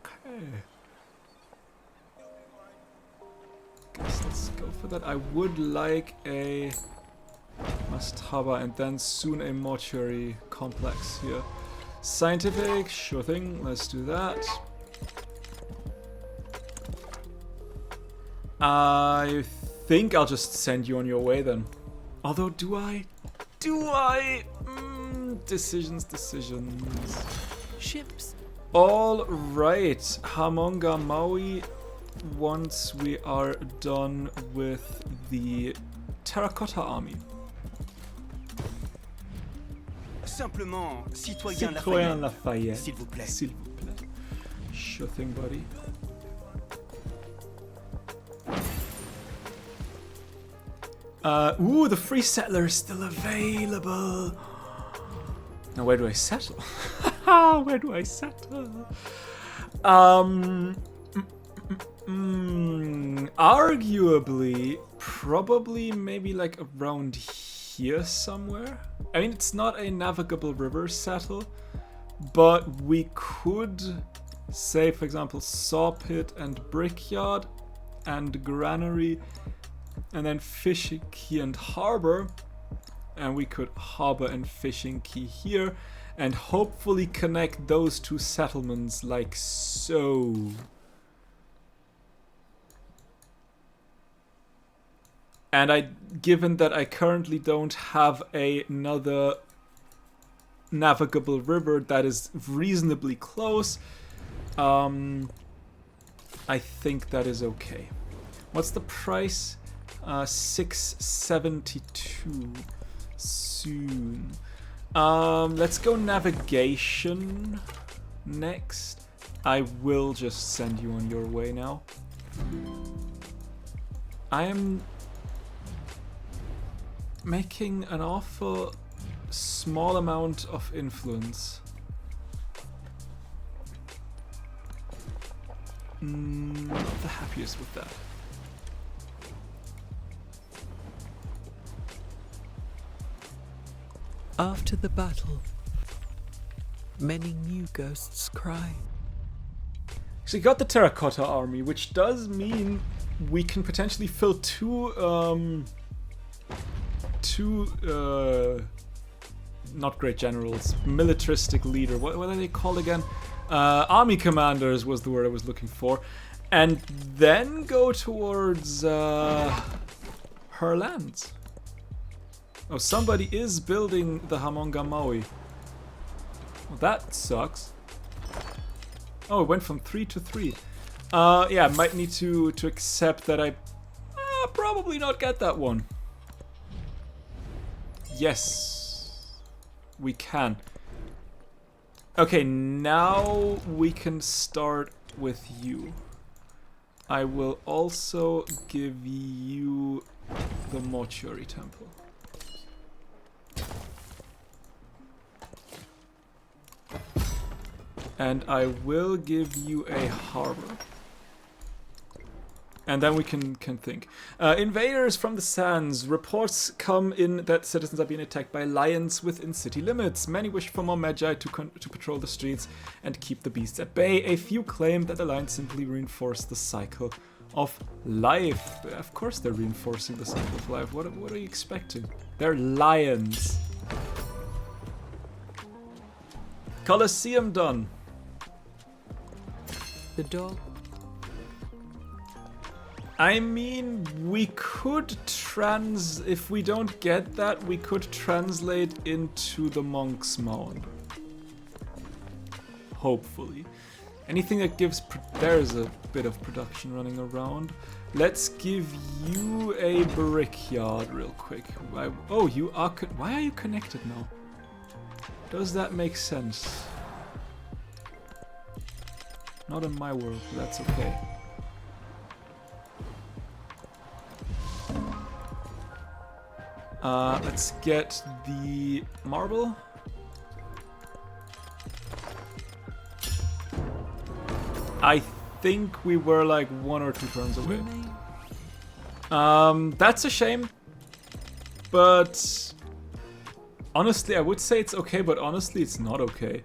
Okay. Guess let's go for that. I would like a mastaba and then soon a mortuary complex here. Scientific, sure thing. Let's do that. I think I'll just send you on your way then. Although, do I? Decisions. Ships. All right, Hamonga Maui. Once we are done with the terracotta army. Simplement, citoyen Citoyen Lafayette, Lafayette, s'il vous plaît. s'il vous plaît. Sure thing, buddy. Ooh, the free settler is still available. Now, where do I settle? Where do I settle? Arguably, probably maybe like around here somewhere. I mean, it's not a navigable river settle, but we could say, for example, saw pit and brickyard and granary, and then fishing key and harbor, and we could harbor and fishing key here, and hopefully connect those 2 settlements like so. And given that I currently don't have another navigable river that is reasonably close, I think that is okay. What's the price? 672 soon. Let's go navigation next. I will just send you on your way now. I am making an awful small amount of influence. Not the happiest with that. After the battle, many new ghosts cry. So you got the terracotta army, which does mean we can potentially fill two not great generals, militaristic leader. What are they called again? Army commanders was the word I was looking for, and then go towards her lands. Oh, somebody is building the Hamonga Maui. Well, that sucks. Oh, it went from 3 to 3. Yeah, might need to accept that I probably not get that one. Yes, we can. Okay, now we can start with you. I will also give you the mortuary temple. And I will give you a harbor. And then we can think. Invaders from the sands. Reports come in that citizens are being attacked by lions within city limits. Many wish for more magi to patrol the streets and keep the beasts at bay. A few claim that the lions simply reinforce the cycle of life. Of course they're reinforcing the cycle of life. What are you expecting? They're lions. Colosseum done. The dog. I mean, we could if we don't get that, we could translate into the Monk's Mound. Hopefully. Anything that gives... There's a bit of production running around. Let's give you a brickyard real quick. Oh, you are... Why are you connected now? Does that make sense? Not in my world, but that's okay. Let's get the marble. I think we were like 1 or 2 turns away. That's a shame. But honestly, I would say it's okay, but honestly, it's not okay.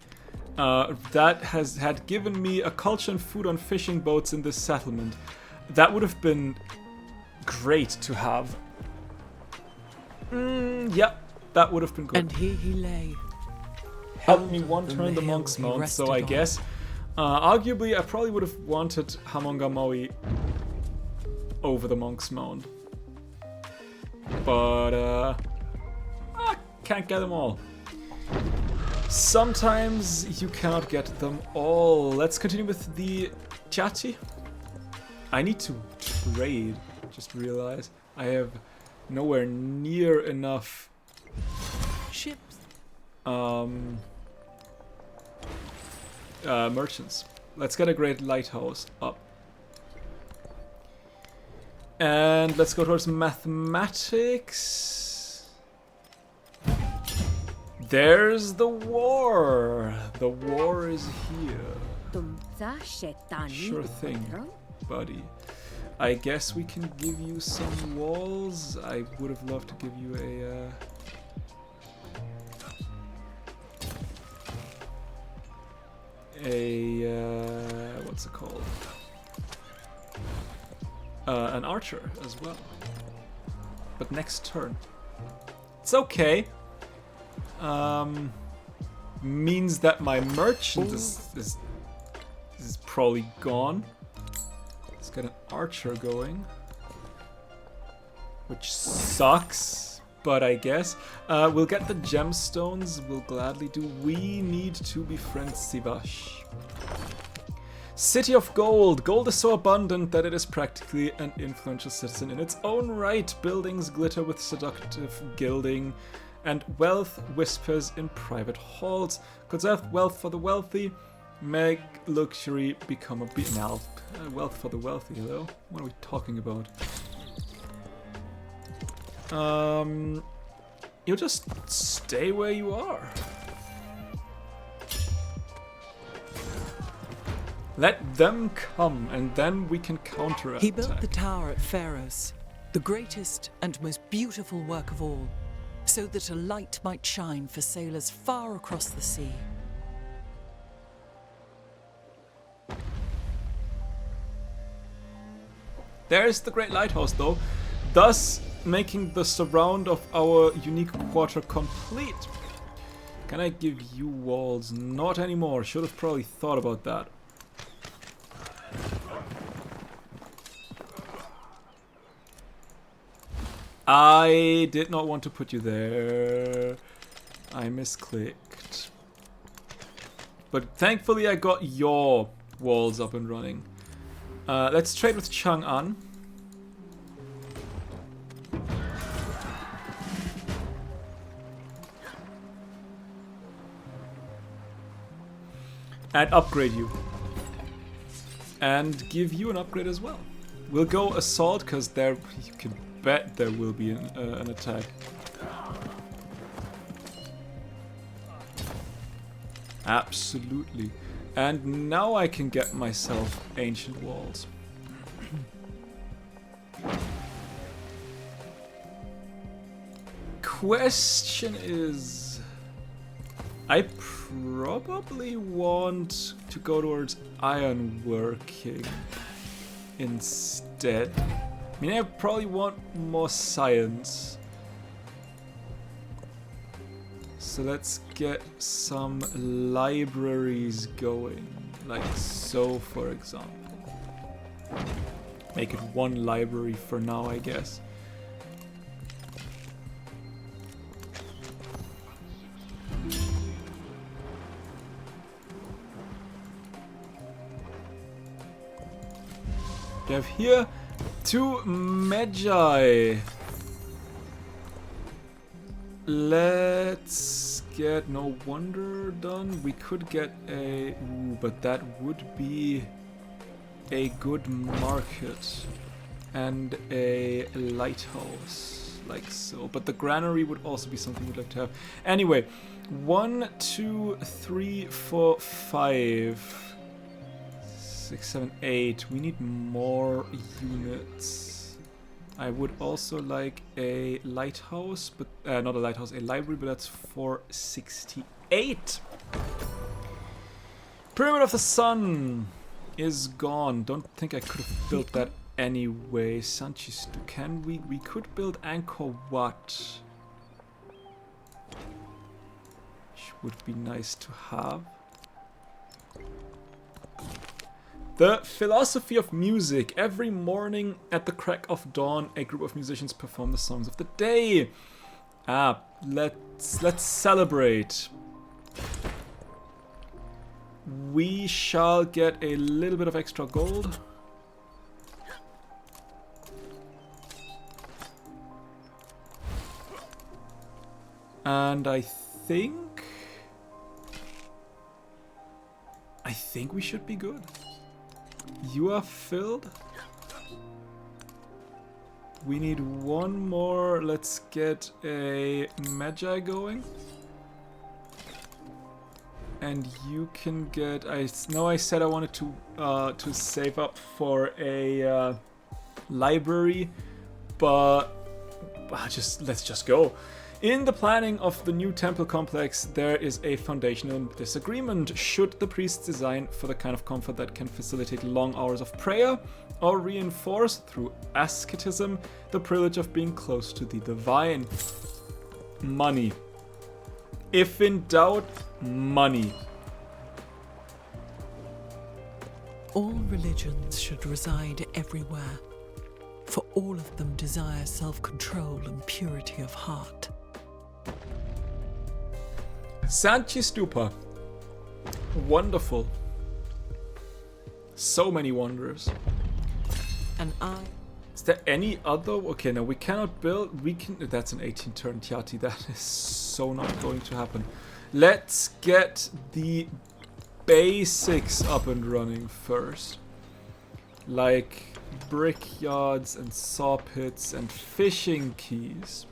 That had given me a culture and food on fishing boats in this settlement. That would have been great to have. Yeah, that would have been good. And here he lay. Helped me one turn the Monk's Mount, so I guess. Arguably, I probably would have wanted Hamonga Maui over the Monk's Mound. But, I can't get them all. Sometimes you cannot get them all. Let's continue with the Chati. I need to trade, just realize. I have nowhere near enough Ships. Merchants. Let's get a great lighthouse up. And let's go towards mathematics. There's the war. The war is here. Sure thing, buddy. I guess we can give you some walls. I would have loved to give you what's it called? An archer as well. But next turn. It's okay. Means that my merchant is probably gone. Let's get an archer going. Which sucks, but I guess. We'll get the gemstones, we'll gladly do. We need to befriend Sivash. City of Gold. Gold is so abundant that it is practically an influential citizen in its own right. Buildings glitter with seductive gilding, and wealth whispers in private halls. Conserve wealth for the wealthy. Make luxury become a beat. Now, wealth for the wealthy, hello? What are we talking about? you just stay where you are. Let them come, and then we can counterattack. He built the tower at Pharos, the greatest and most beautiful work of all, so that a light might shine for sailors far across the sea. There's the Great Lighthouse, though, thus making the surround of our unique quarter complete. Can I give you walls? Not anymore. Should have probably thought about that. I did not want to put you there. I misclicked. But thankfully I got your walls up and running. Let's trade with Chang'an. And upgrade you. And give you an upgrade as well. We'll go assault, because there you can bet there will be an attack. Absolutely. And now I can get myself ancient walls. Question is, I probably want to go towards ironworking instead. I mean, I probably want more science. So let's get some libraries going, like so, for example. Make it one library for now, I guess. We have here 2 Magi. Let's get No Wonder done. We could get a... Ooh, but that would be a good market. And a lighthouse, like so. But the granary would also be something we'd like to have. Anyway, 1, 2, 3, 4, 5... 6, 7, 8. We need more units. I would also like a lighthouse, but not a lighthouse, a library, but that's 468. Pyramid of the Sun is gone. Don't think I could have built that anyway. Sanchistu, can we? We could build Angkor Wat. Which would be nice to have. The philosophy of music. Every morning at the crack of dawn, a group of musicians perform the songs of the day. Let's celebrate. We shall get a little bit of extra gold. And I think we should be good. You are filled. We need one more. Let's get a Magi going. And you can get... I know I said I wanted to save up for a library, but let's just go. In the planning of the new temple complex, there is a foundational disagreement. Should the priests design for the kind of comfort that can facilitate long hours of prayer, or reinforce, through asceticism, the privilege of being close to the divine? Money. If in doubt, money. All religions should reside everywhere, for all of them desire self-control and purity of heart. Sanchistupa. Wonderful. So many wonders. And Is there any other? Okay, no, we cannot build. We can. That's an 18 turn Tiati. That is so not going to happen. Let's get the basics up and running first. Like brickyards and saw pits and fishing quays.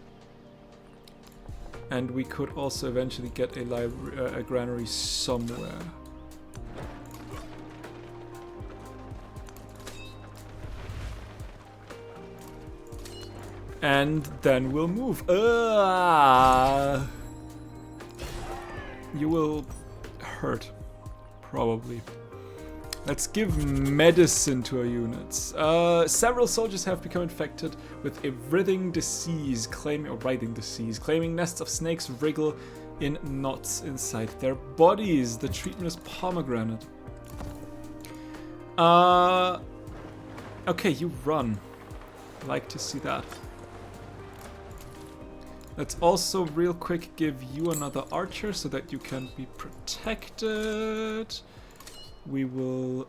And we could also eventually get a library, a granary somewhere. And then we'll move. You will hurt, probably. Let's give medicine to our units. Several soldiers have become infected with a writhing disease, claiming nests of snakes wriggle in knots inside their bodies. The treatment is pomegranate. Okay, you run. Like to see that. Let's also real quick give you another archer so that you can be protected. We will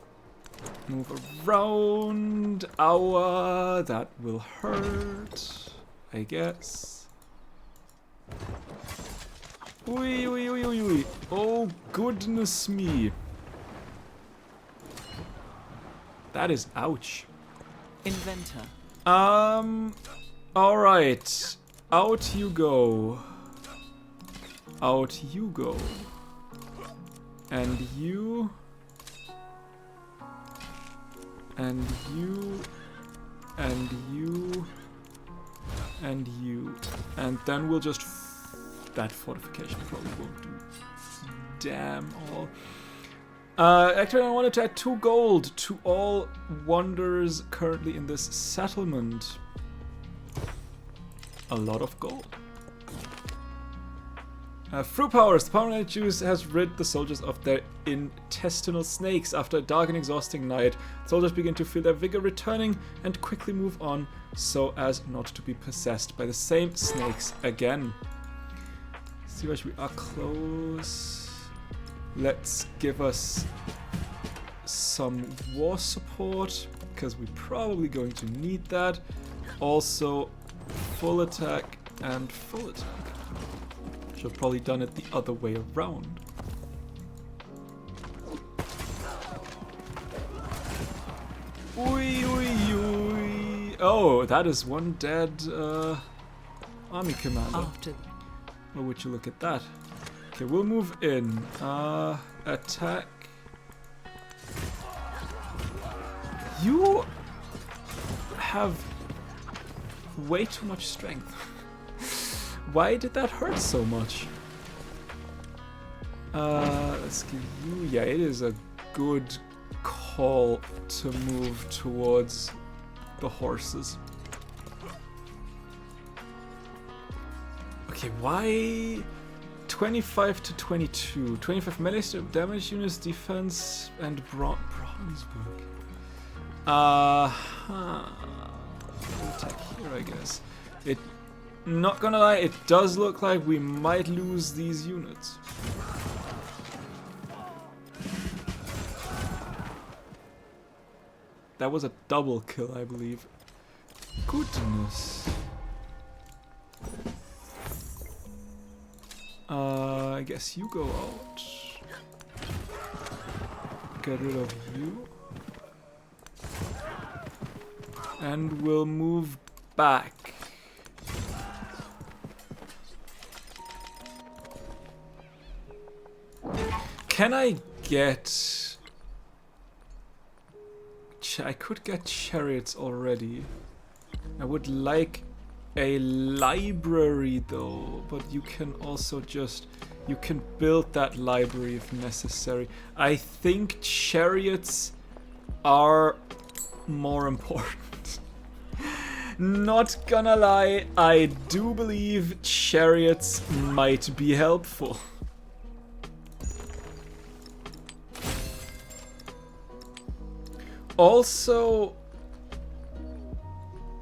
move around. Ow, that will hurt, I guess. Ui, ui, ui, ui, ui. Oh, goodness me. That is ouch. Inventor. Alright. Out you go. Out you go. And you. And you. And you. And you. And then we'll just... that fortification probably won't do damn all. Actually, I wanted to add 2 gold to all wonders currently in this settlement. A lot of gold. Fruit powers. The pomegranate juice has rid the soldiers of their intestinal snakes. After a dark and exhausting night, soldiers begin to feel their vigor returning and quickly move on so as not to be possessed by the same snakes again. See what we are close. Let's give us some war support because we're probably going to need that. Also, full attack and full attack. Should have probably done it the other way around. Ui, ui, ui. Oh, that is one dead army commander. Or would you look at that? Okay, we'll move in. Attack. You have way too much strength. Why did that hurt so much? Let's give you... yeah, it is a good call to move towards the horses. Okay, why 25 to 22? 25 melee damage units, defense, and bronze work. Attack here, I guess. It, not gonna lie, it does look like we might lose these units. That was a double kill, I believe. Goodness. I guess you go out. Get rid of you. And we'll move back. Can I get... I could get chariots already. I would like a library though, but you can also just... you can build that library if necessary. I think chariots are more important. Not gonna lie, I do believe chariots might be helpful. Also,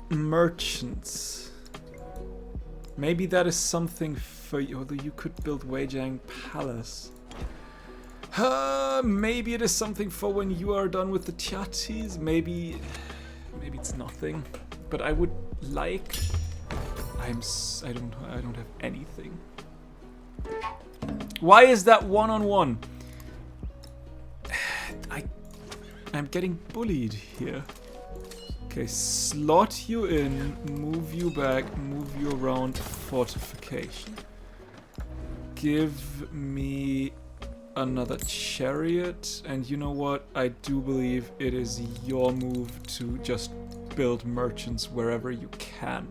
merchants. Maybe that is something for you, although you could build Weijang Palace. Maybe it is something for when you are done with the Tiatis. Maybe it's nothing. But I would like... I don't have anything. Why is that one-on-one? I'm getting bullied here. Okay, slot you in, move you back, move you around, fortification. give me another chariot, and you know what? I do believe it is your move to just build merchants wherever you can.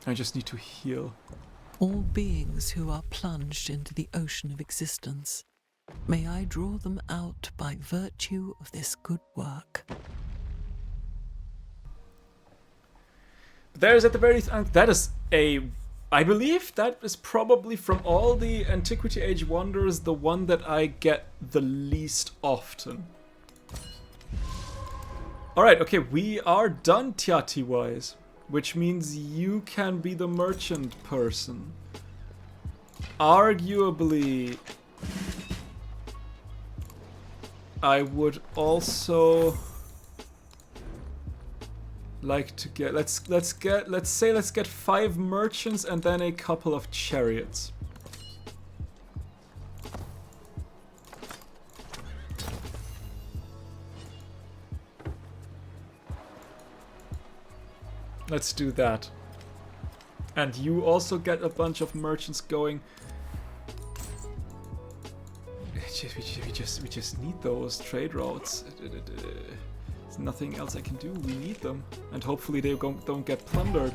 I just need to heal. All beings who are plunged into the ocean of existence, may I draw them out by virtue of this good work. There's at the very that is a, I believe that is probably from all the Antiquity Age Wonders the one that I get the least often. Alright, okay, we are done Tiati wise, which means you can be the merchant person. Arguably, I would also like to get let's get 5 merchants and then a couple of chariots. Let's do that. And you also get a bunch of merchants going. We just need those trade routes. There's nothing else I can do. We need them, and hopefully they don't get plundered.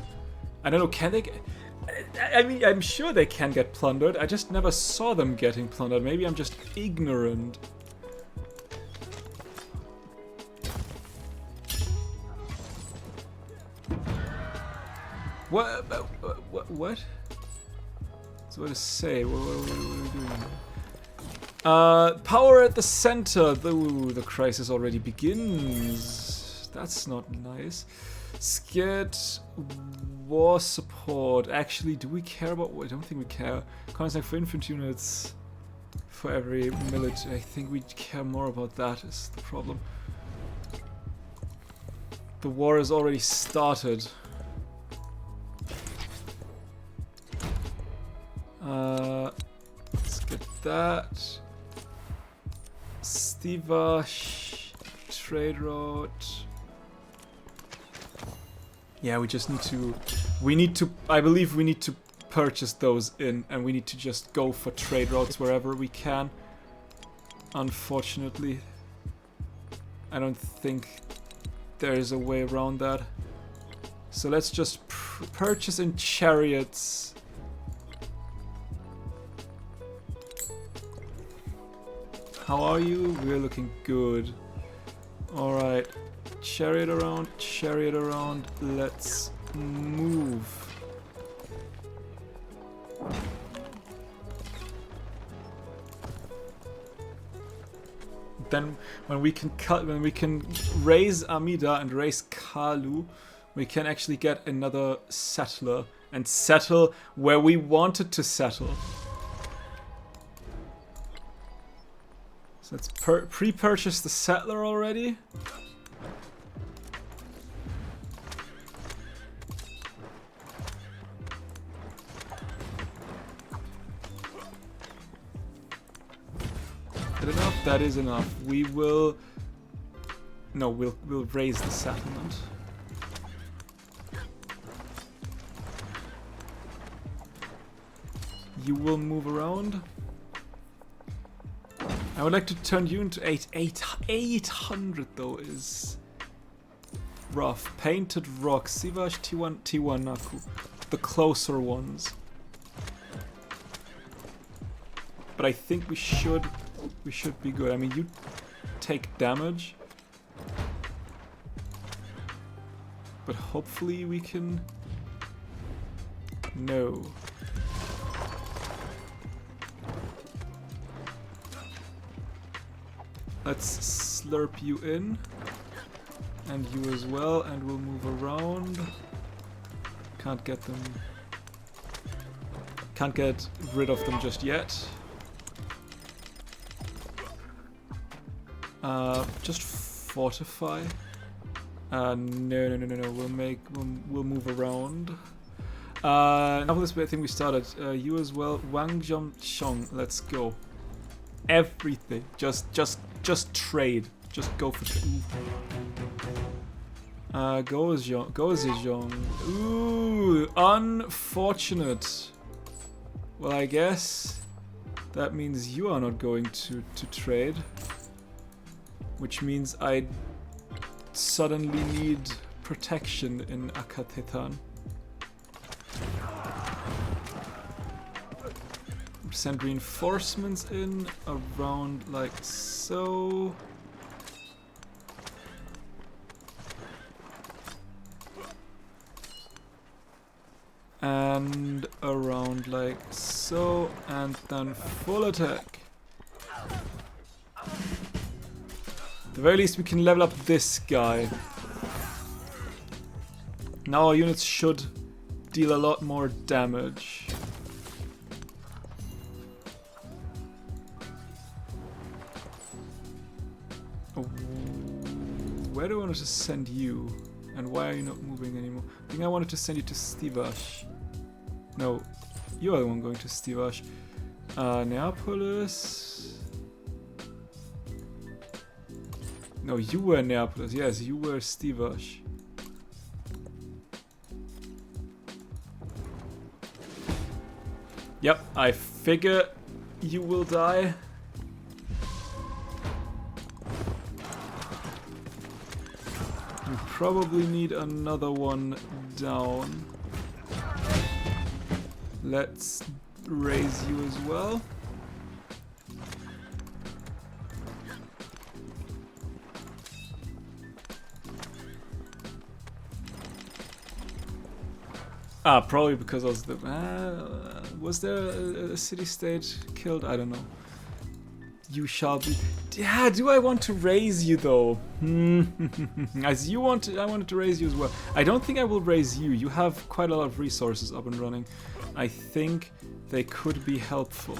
I don't know. Can they? I mean, I'm sure they can get plundered. I just never saw them getting plundered. Maybe I'm just ignorant. What? What? So what to say? What are we doing? Power at the center. The crisis already begins. That's not nice. Get war support. Actually, do we care about? I don't think we care. Contact for infantry units for every military. I think we care more about that. Is the problem? The war has already started. Let's get that. Stivash, trade road. Yeah, we just need to. I believe we need to purchase those in, and we need to just go for trade routes wherever we can. Unfortunately, I don't think there is a way around that. So let's just purchase in chariots. How are you? We're looking good. Alright. Chariot around. Let's move. Then when we can raise Amida and raise Kalu, we can actually get another settler and settle where we wanted to settle. So let's pre-purchase the settler already. Is that enough? That is enough. We will. No, we'll raise the settlement. You will move around. I would like to turn you into 800 though is rough. Painted rock, Sivash, Tiwanaku, the closer ones. But I think we should be good. I mean, you take damage, but hopefully we can. No. Let's slurp you in, and you as well, and we'll move around. Can't get rid of them just yet. Just fortify. No. We'll move around. Now this way, I think we started. You as well. Wang Zhong. Let's go. Everything. Just trade. Just go for trade. Go Zhejiang. Ooh, unfortunate. Well, I guess that means you are not going to trade. Which means I suddenly need protection in Akatetan. Send reinforcements in around like so. And around like so, and then full attack. At the very least we can level up this guy. Now our units should deal a lot more damage. Where do I want to send you? And why are you not moving anymore? I think I wanted to send you to Stivash. No, you are the one going to Stivash. Neapolis. No, you were Neapolis. Yes, you were Stivash. Yep, I figure you will die. You probably need another one down. Let's raise you as well. Probably because I was the... was there a city-state killed? I don't know. You shall be... Yeah, do I want to raise you though? As you want to, I wanted to raise you as well. I don't think I will raise you. You have quite a lot of resources up and running. I think they could be helpful.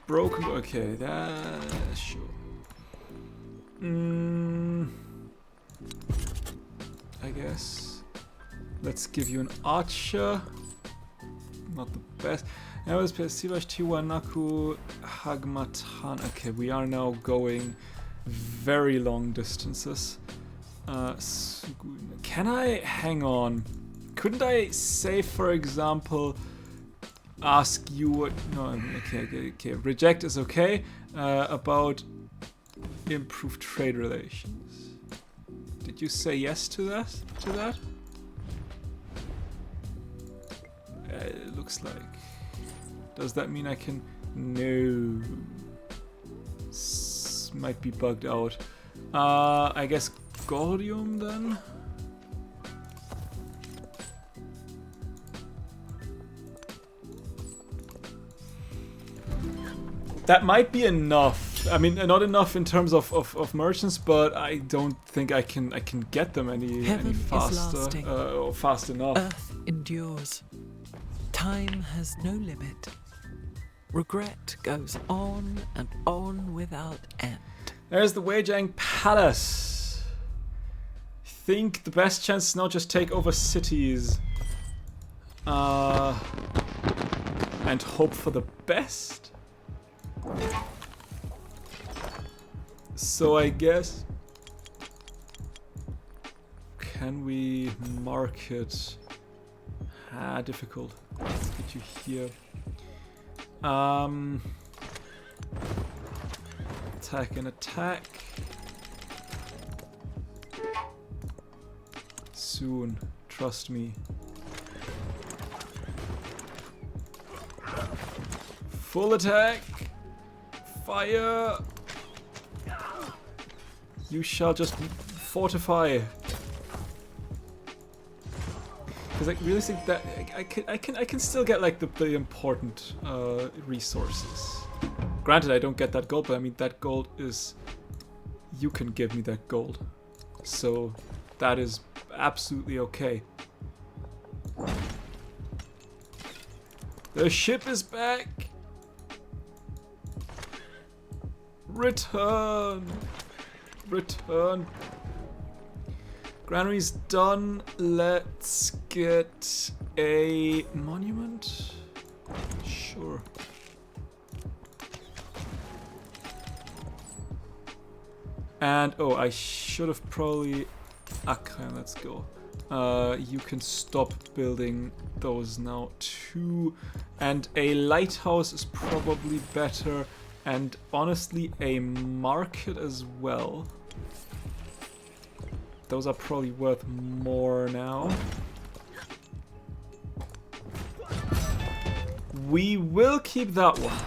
Broken. Okay, that sure. I guess. Let's give you an archer. Not the best. Now let's play Sivash Tiwanaku Hagmatan. Okay, we are now going very long distances. Can I hang on? Couldn't I say, for example, ask you what? No, okay. Reject is okay. About improved trade relations. Did you say yes to that? It looks like. Does that mean I can? No. Might be bugged out. I guess Gordium then. That might be enough. I mean, not enough in terms of merchants, but I don't think I can get them any faster or fast enough. Earth endures. Time has no limit. Regret goes on and on without end. There's the Weijiang Palace. I think the best chance is now just take over cities. And hope for the best. So I guess, can we market? Difficult. Let's get you here. Attack and attack. Soon, trust me. Full attack. Fire. You shall just fortify. Because I really think that I can still get like the important resources. Granted, I don't get that gold, but I mean that gold is. You can give me that gold, so that is absolutely okay. The ship is back. Return. Granary's done. Let's get a monument. Sure. And oh, I should have probably. Okay, let's go. You can stop building those now too. And a lighthouse is probably better. And honestly, a market as well. Those are probably worth more now. We will keep that one.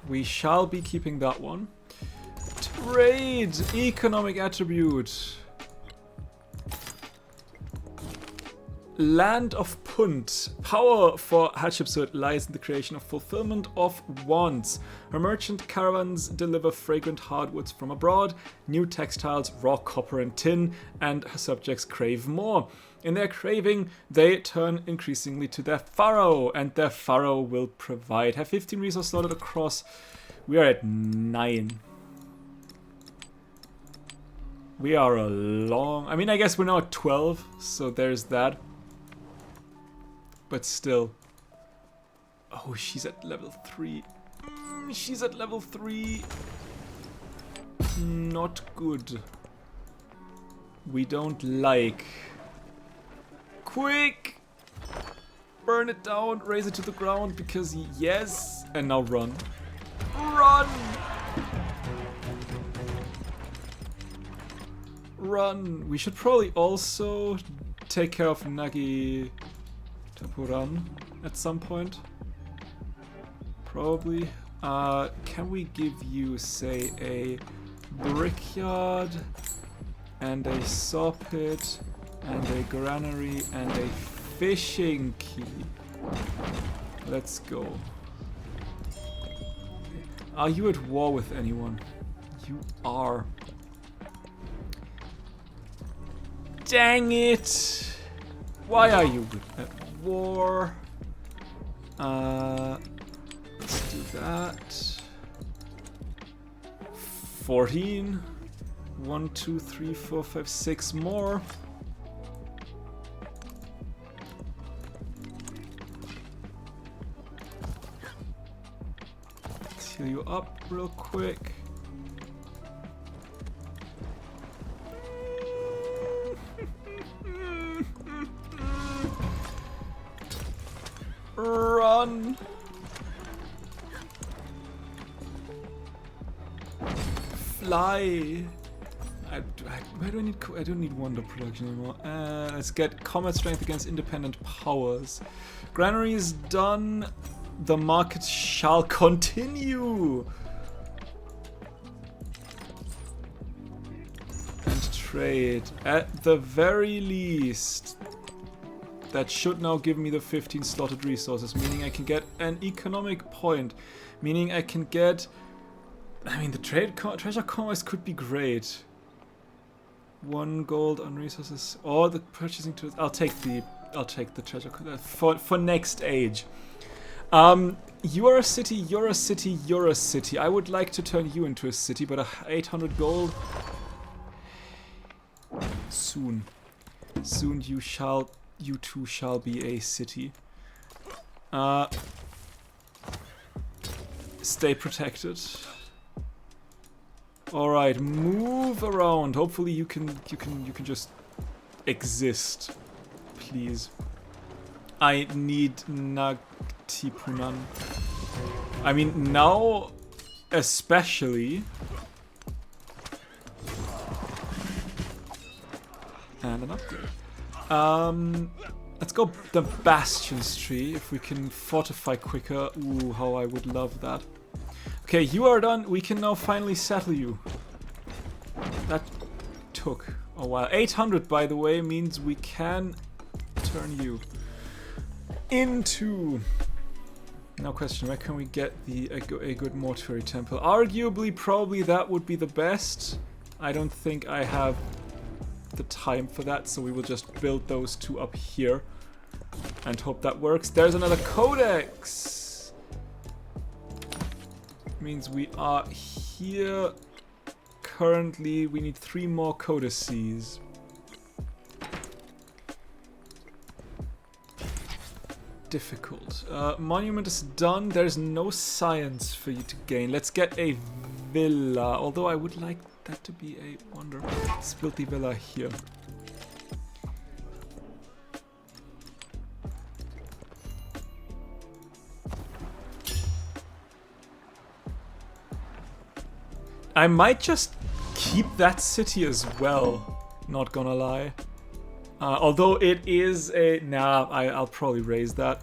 We shall be keeping that one. Trade! Economic attribute. Land of Punt. Power for Hatshepsut lies in the creation of fulfillment of wants. Her merchant caravans deliver fragrant hardwoods from abroad, new textiles, raw copper and tin, and her subjects crave more. In their craving, they turn increasingly to their pharaoh, and their pharaoh will provide. Have 15 resources slotted across. We are at 9. We are a long... I mean, I guess we're now at 12, so there's that. But still. Oh, she's at level 3. She's at level 3. Not good. We don't like... Quick! Burn it down, raise it to the ground, because yes! And now run. Run! Run! We should probably also take care of Nagi Tapuran at some point. Probably. Can we give you, say, a brickyard and a saw pit and a granary and a fishing key? Let's go. Are you at war with anyone? You are. Dang it! Why are you at war? Let's do that. 14. 1, 2, 3, 4, 5, 6 more. Let's heal you up real quick. Run! Fly! Why do I need? I don't need wonder production anymore. Let's get combat strength against independent powers. Granary is done. The market shall continue. And trade at the very least. That should now give me the 15 slotted resources, meaning I can get an economic point, meaning I can get... I mean, the treasure conquest could be great. 1 gold on resources, or the purchasing tools. I'll take the treasure for next age. You are a city, you're a city, you're a city. I would like to turn you into a city, but 800 gold. Soon you too shall be a city. Stay protected. All right, move around. Hopefully you can just exist, please. I need Nagtipunan. I mean now, especially. And an upgrade. Let's go the Bastions tree, if we can fortify quicker. Ooh, how I would love that. Okay, you are done. We can now finally settle you. That took a while. 800, by the way, means we can turn you into... Now question, where can we get a good mortuary temple? Arguably, probably that would be the best. I don't think I have the time for that, so we will just build those two up here and hope that works. There's another codex. Means we are here. currently, we need 3 more codices. Difficult. Monument is done. There's no science for you to gain. Let's get a villa. Although I would like that to be a wonder. Let's build the villa here. I might just keep that city as well. Not gonna lie. Although it is a... Nah, I'll probably raise that.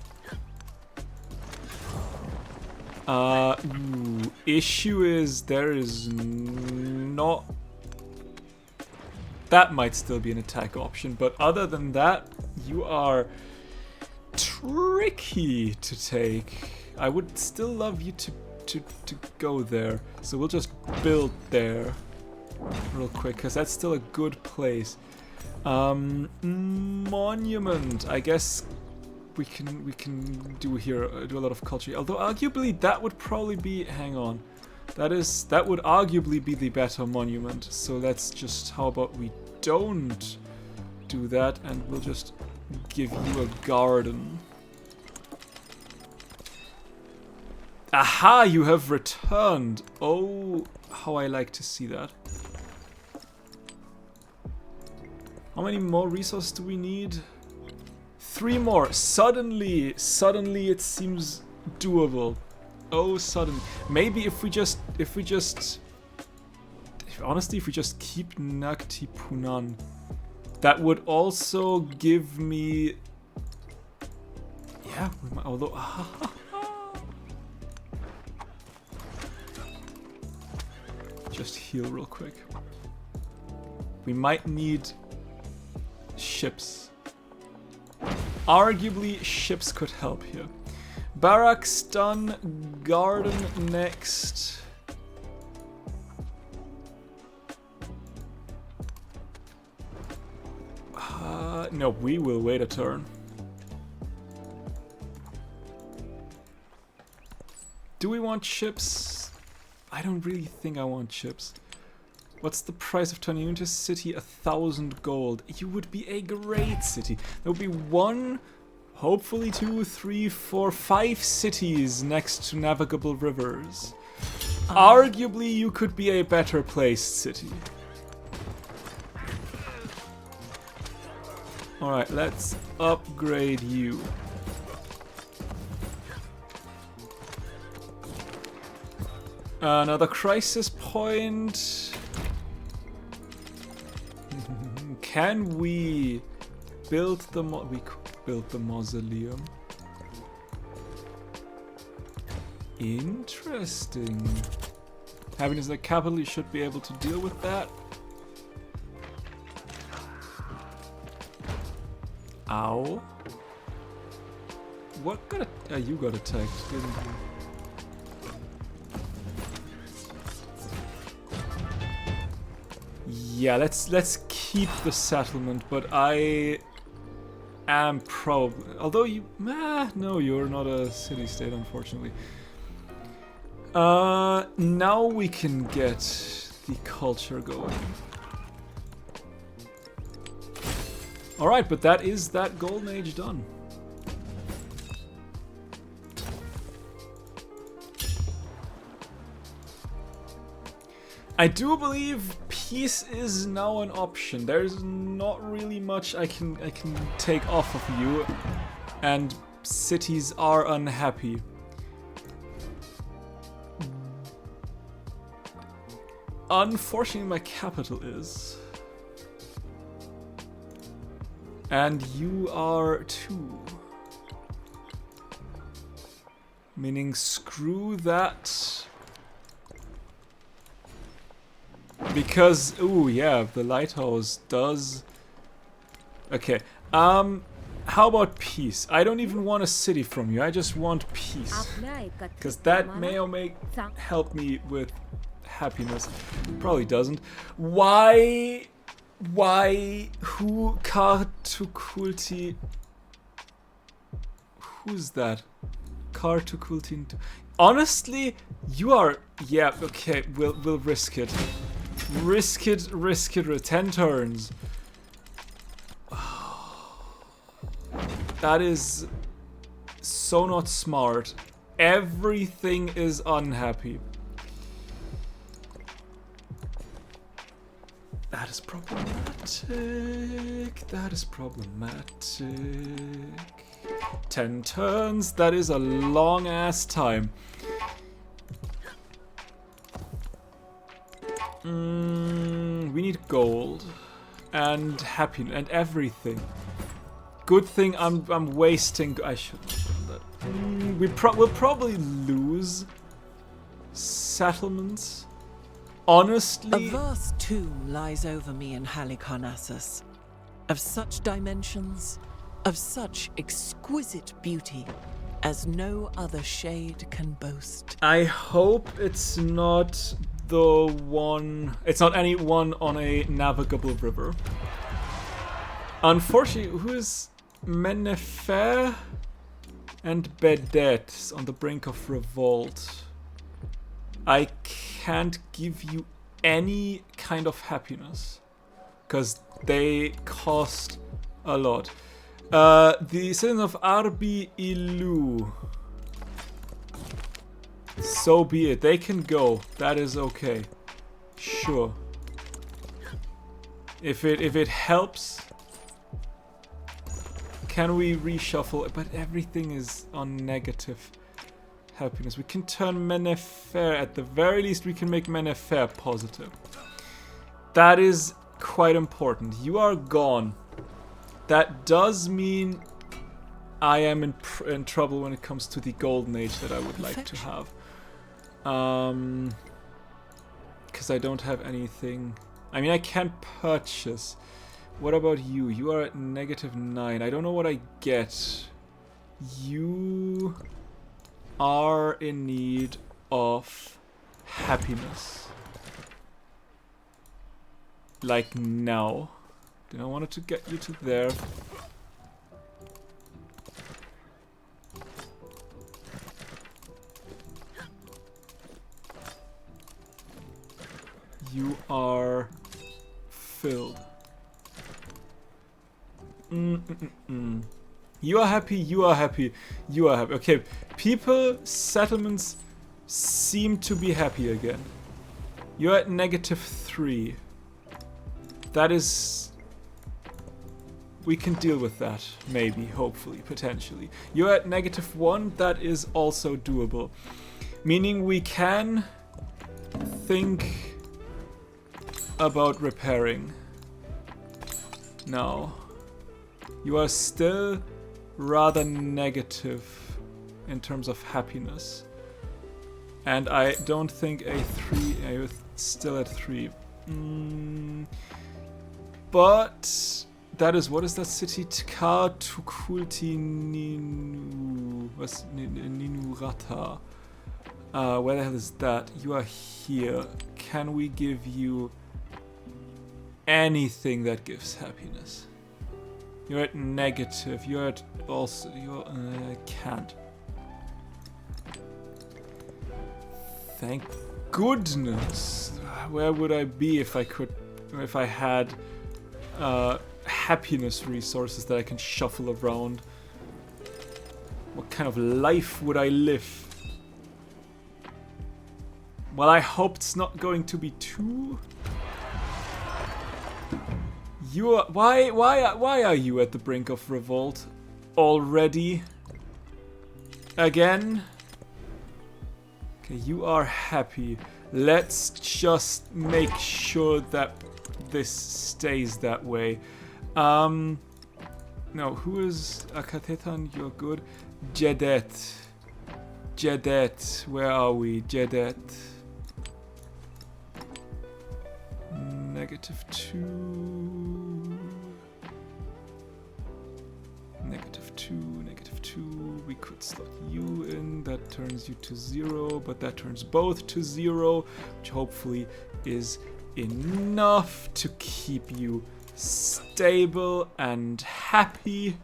Issue is there is not... That might still be an attack option, but other than that, you are tricky to take. I would still love you to go there. So we'll just build there real quick, because that's still a good place. Monument. I guess we can do here do a lot of culture. Although arguably that would probably be. Hang on, that would arguably be the better monument. So let's just. How about we don't do that, and we'll just give you a garden. Aha! You have returned. Oh, how I like to see that. How many more resources do we need? 3 more. Suddenly it seems doable. Oh, sudden. Maybe honestly, if we just keep Nakti Punan, that would also give me. Yeah, we might, although. Just heal real quick. We might need ships. Arguably, ships could help here. Barracks done. Garden next. No, we will wait a turn. Do we want ships? I don't really think I want ships. What's the price of turning you into a city? 1,000 gold. You would be a great city. There would be 1, hopefully 2, 3, 4, 5 cities next to navigable rivers. Arguably, you could be a better placed city. Alright, let's upgrade you. Another crisis point. Can we build the we could build the mausoleum. Interesting. Having as the capital, you should be able to deal with that. Ow. What got you got attacked, didn't you? Yeah, let's keep the settlement, but I am probably, although you, no, you're not a city-state, unfortunately. Now we can get the culture going. Alright, but that is that golden age done. I do believe peace is now an option. There's not really much I can take off of you, and cities are unhappy. Unfortunately, my capital is. And you are too. Meaning screw that. Because, ooh, yeah, the lighthouse does. Okay, how about peace? I don't even want a city from you, I just want peace. Because that may or may help me with happiness. Probably doesn't. Why, who, Kartukulti? Who's that? Kartukulti. Honestly, you are, yeah, okay, we'll risk it. Risk it, 10 turns. That is so not smart. Everything is unhappy. That is problematic. That is problematic. 10 turns. That is a long ass time. We need gold and happiness and everything. Good thing I'm wasting. I shouldn't have done that. We'll probably lose settlements. Honestly, A vast tomb lies over me in Halicarnassus, of such dimensions, of such exquisite beauty, as no other shade can boast. I hope it's not the one. It's not any one on a navigable river. Unfortunately, who is Menefer and Bedet on the brink of revolt? I can't give you any kind of happiness because they cost a lot. The citizens of Arbi Ilu. So be it. They can go. That is okay. Sure. If it helps, can we reshuffle? But everything is on negative happiness. We can turn Menefer. At the very least, we can make Menefer positive. That is quite important. You are gone. That does mean I am in trouble when it comes to the golden age that I would like to have. Because I don't have anything. I mean, I can purchase. What about you? You are at -9. I don't know what I get. You are in need of happiness. Like now. Then I wanted to get you to there. You are filled. You are happy, you are happy, you are happy. Okay, people, settlements seem to be happy again. You're at -3. That is... We can deal with that, maybe, hopefully, potentially. You're at -1, that is also doable. Meaning we can think about repairing. Now, you are still rather negative in terms of happiness. And I don't think a 3, you're still at 3. But that is, what is that city? Tkar Tukulti Ninu. Was Ninurata? Where the hell is that? You are here. Can we give you anything that gives happiness? You're at negative. You're at also. I can't. Thank goodness. Where would I be if I could? If I had happiness resources that I can shuffle around? What kind of life would I live? Well, I hope it's not going to be too. You are, why are you at the brink of revolt already? Again? Okay, you are happy. Let's just make sure that this stays that way. No, who is Akatetan? You're good. Jedet. Jedet, where are we? Jedet. -2. -2. We could slot you in. That turns you to 0, but that turns both to 0, which hopefully is enough to keep you stable and happy.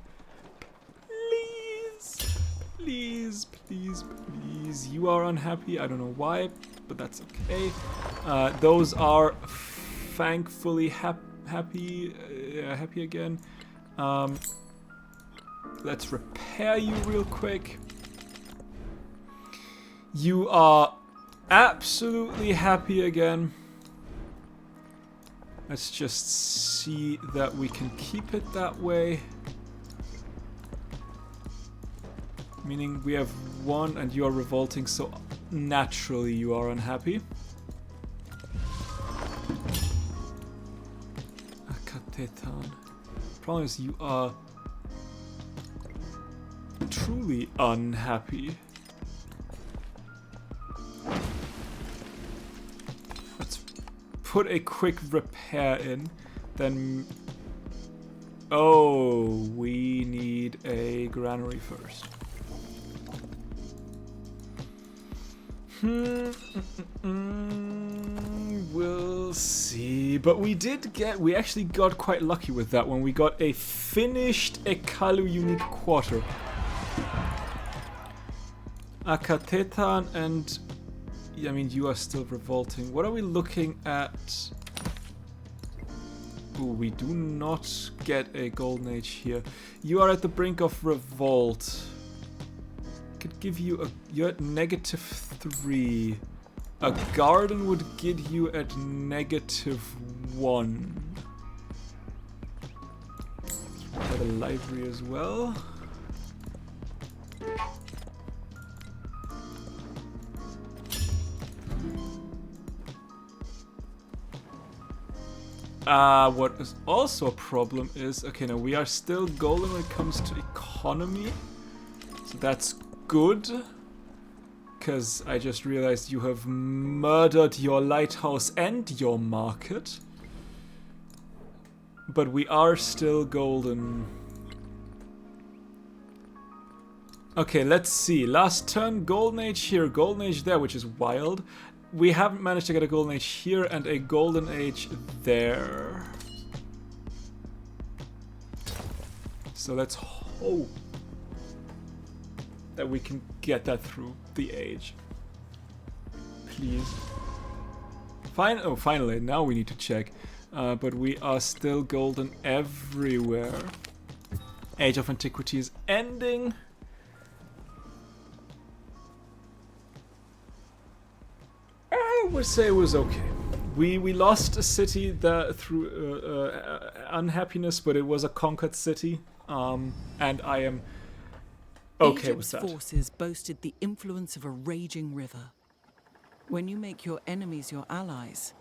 Please, please, please, please. You are unhappy. I don't know why. but that's okay. Those are thankfully happy again. Let's repair you real quick. You are absolutely happy again. Let's just see that we can keep it that way. Meaning we have one and you are revolting, so naturally you are unhappy. Akatetan. Problem is you are truly unhappy. Let's put a quick repair in, then... Oh, we need a granary first. We'll see. But we actually got quite lucky with that one. We got a finished Ekalu unique quarter. Akatetan and... I mean, you are still revolting. What are we looking at? Ooh, we do not get a golden age here. You are at the brink of revolt. Could give you a... You're at -3. A garden would get you at -1. Got a library as well. What is also a problem is... Okay, now we are still golden when it comes to economy. So that's good. Because I just realized you have murdered your lighthouse and your market. But we are still golden. Okay, let's see. Last turn, golden age here, golden age there, which is wild. We haven't managed to get a golden age here and a golden age there. So let's hope that we can get that through the age. Please. Finally, now we need to check. But we are still golden everywhere. Age of Antiquity is ending. I would say it was okay. We lost a city that through unhappiness, but it was a conquered city. And I am okay with that. Egypt's forces boasted the influence of a raging river. When you make your enemies your allies,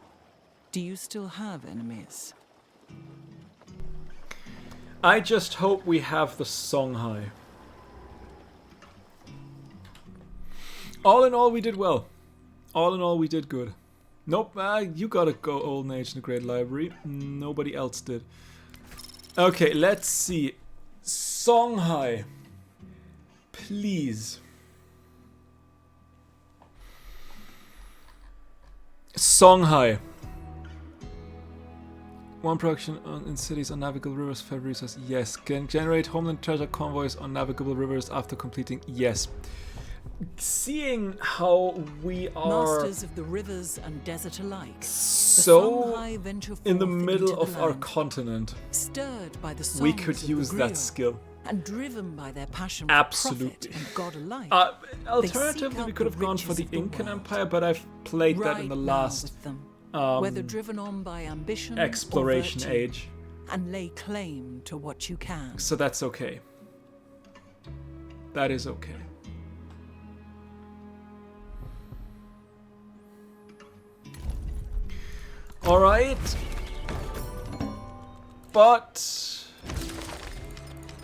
do you still have enemies? I just hope we have the Songhai. All in all, we did well. All in all, we did good. Nope, you gotta go Old Age in the Great Library. Nobody else did. Okay, let's see. Songhai. Please. Songhai. One production in cities on navigable rivers, February says yes. Can generate homeland treasure convoys on navigable rivers after completing yes. Seeing how we are masters of the rivers and desert alike, so in the middle of our continent, stirred by the we could use that skill. And driven by their passion absolutely. For profit and God alike. Alternatively, we could have gone for the Incan Empire, but I've played that in the last whether driven on by ambition exploration or virtue, age, and lay claim to what you can. So that's okay. That is okay. All right, but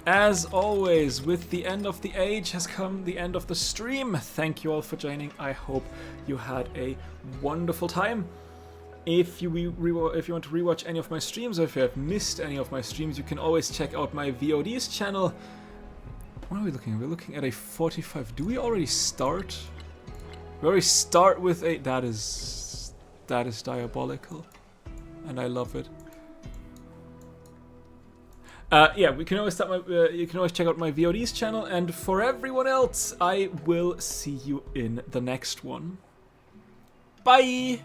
as always, with the end of the age has come the end of the stream. Thank you all for joining. I hope you had a wonderful time. If you want to rewatch any of my streams, or if you have missed any of my streams, you can always check out my VODs channel. What are we looking at? We're looking at a 45. Do we already start? We already start with a... That is diabolical. And I love it. Yeah, we can always start my. You can always check out my VODs channel, and for everyone else, I will see you in the next one. Bye!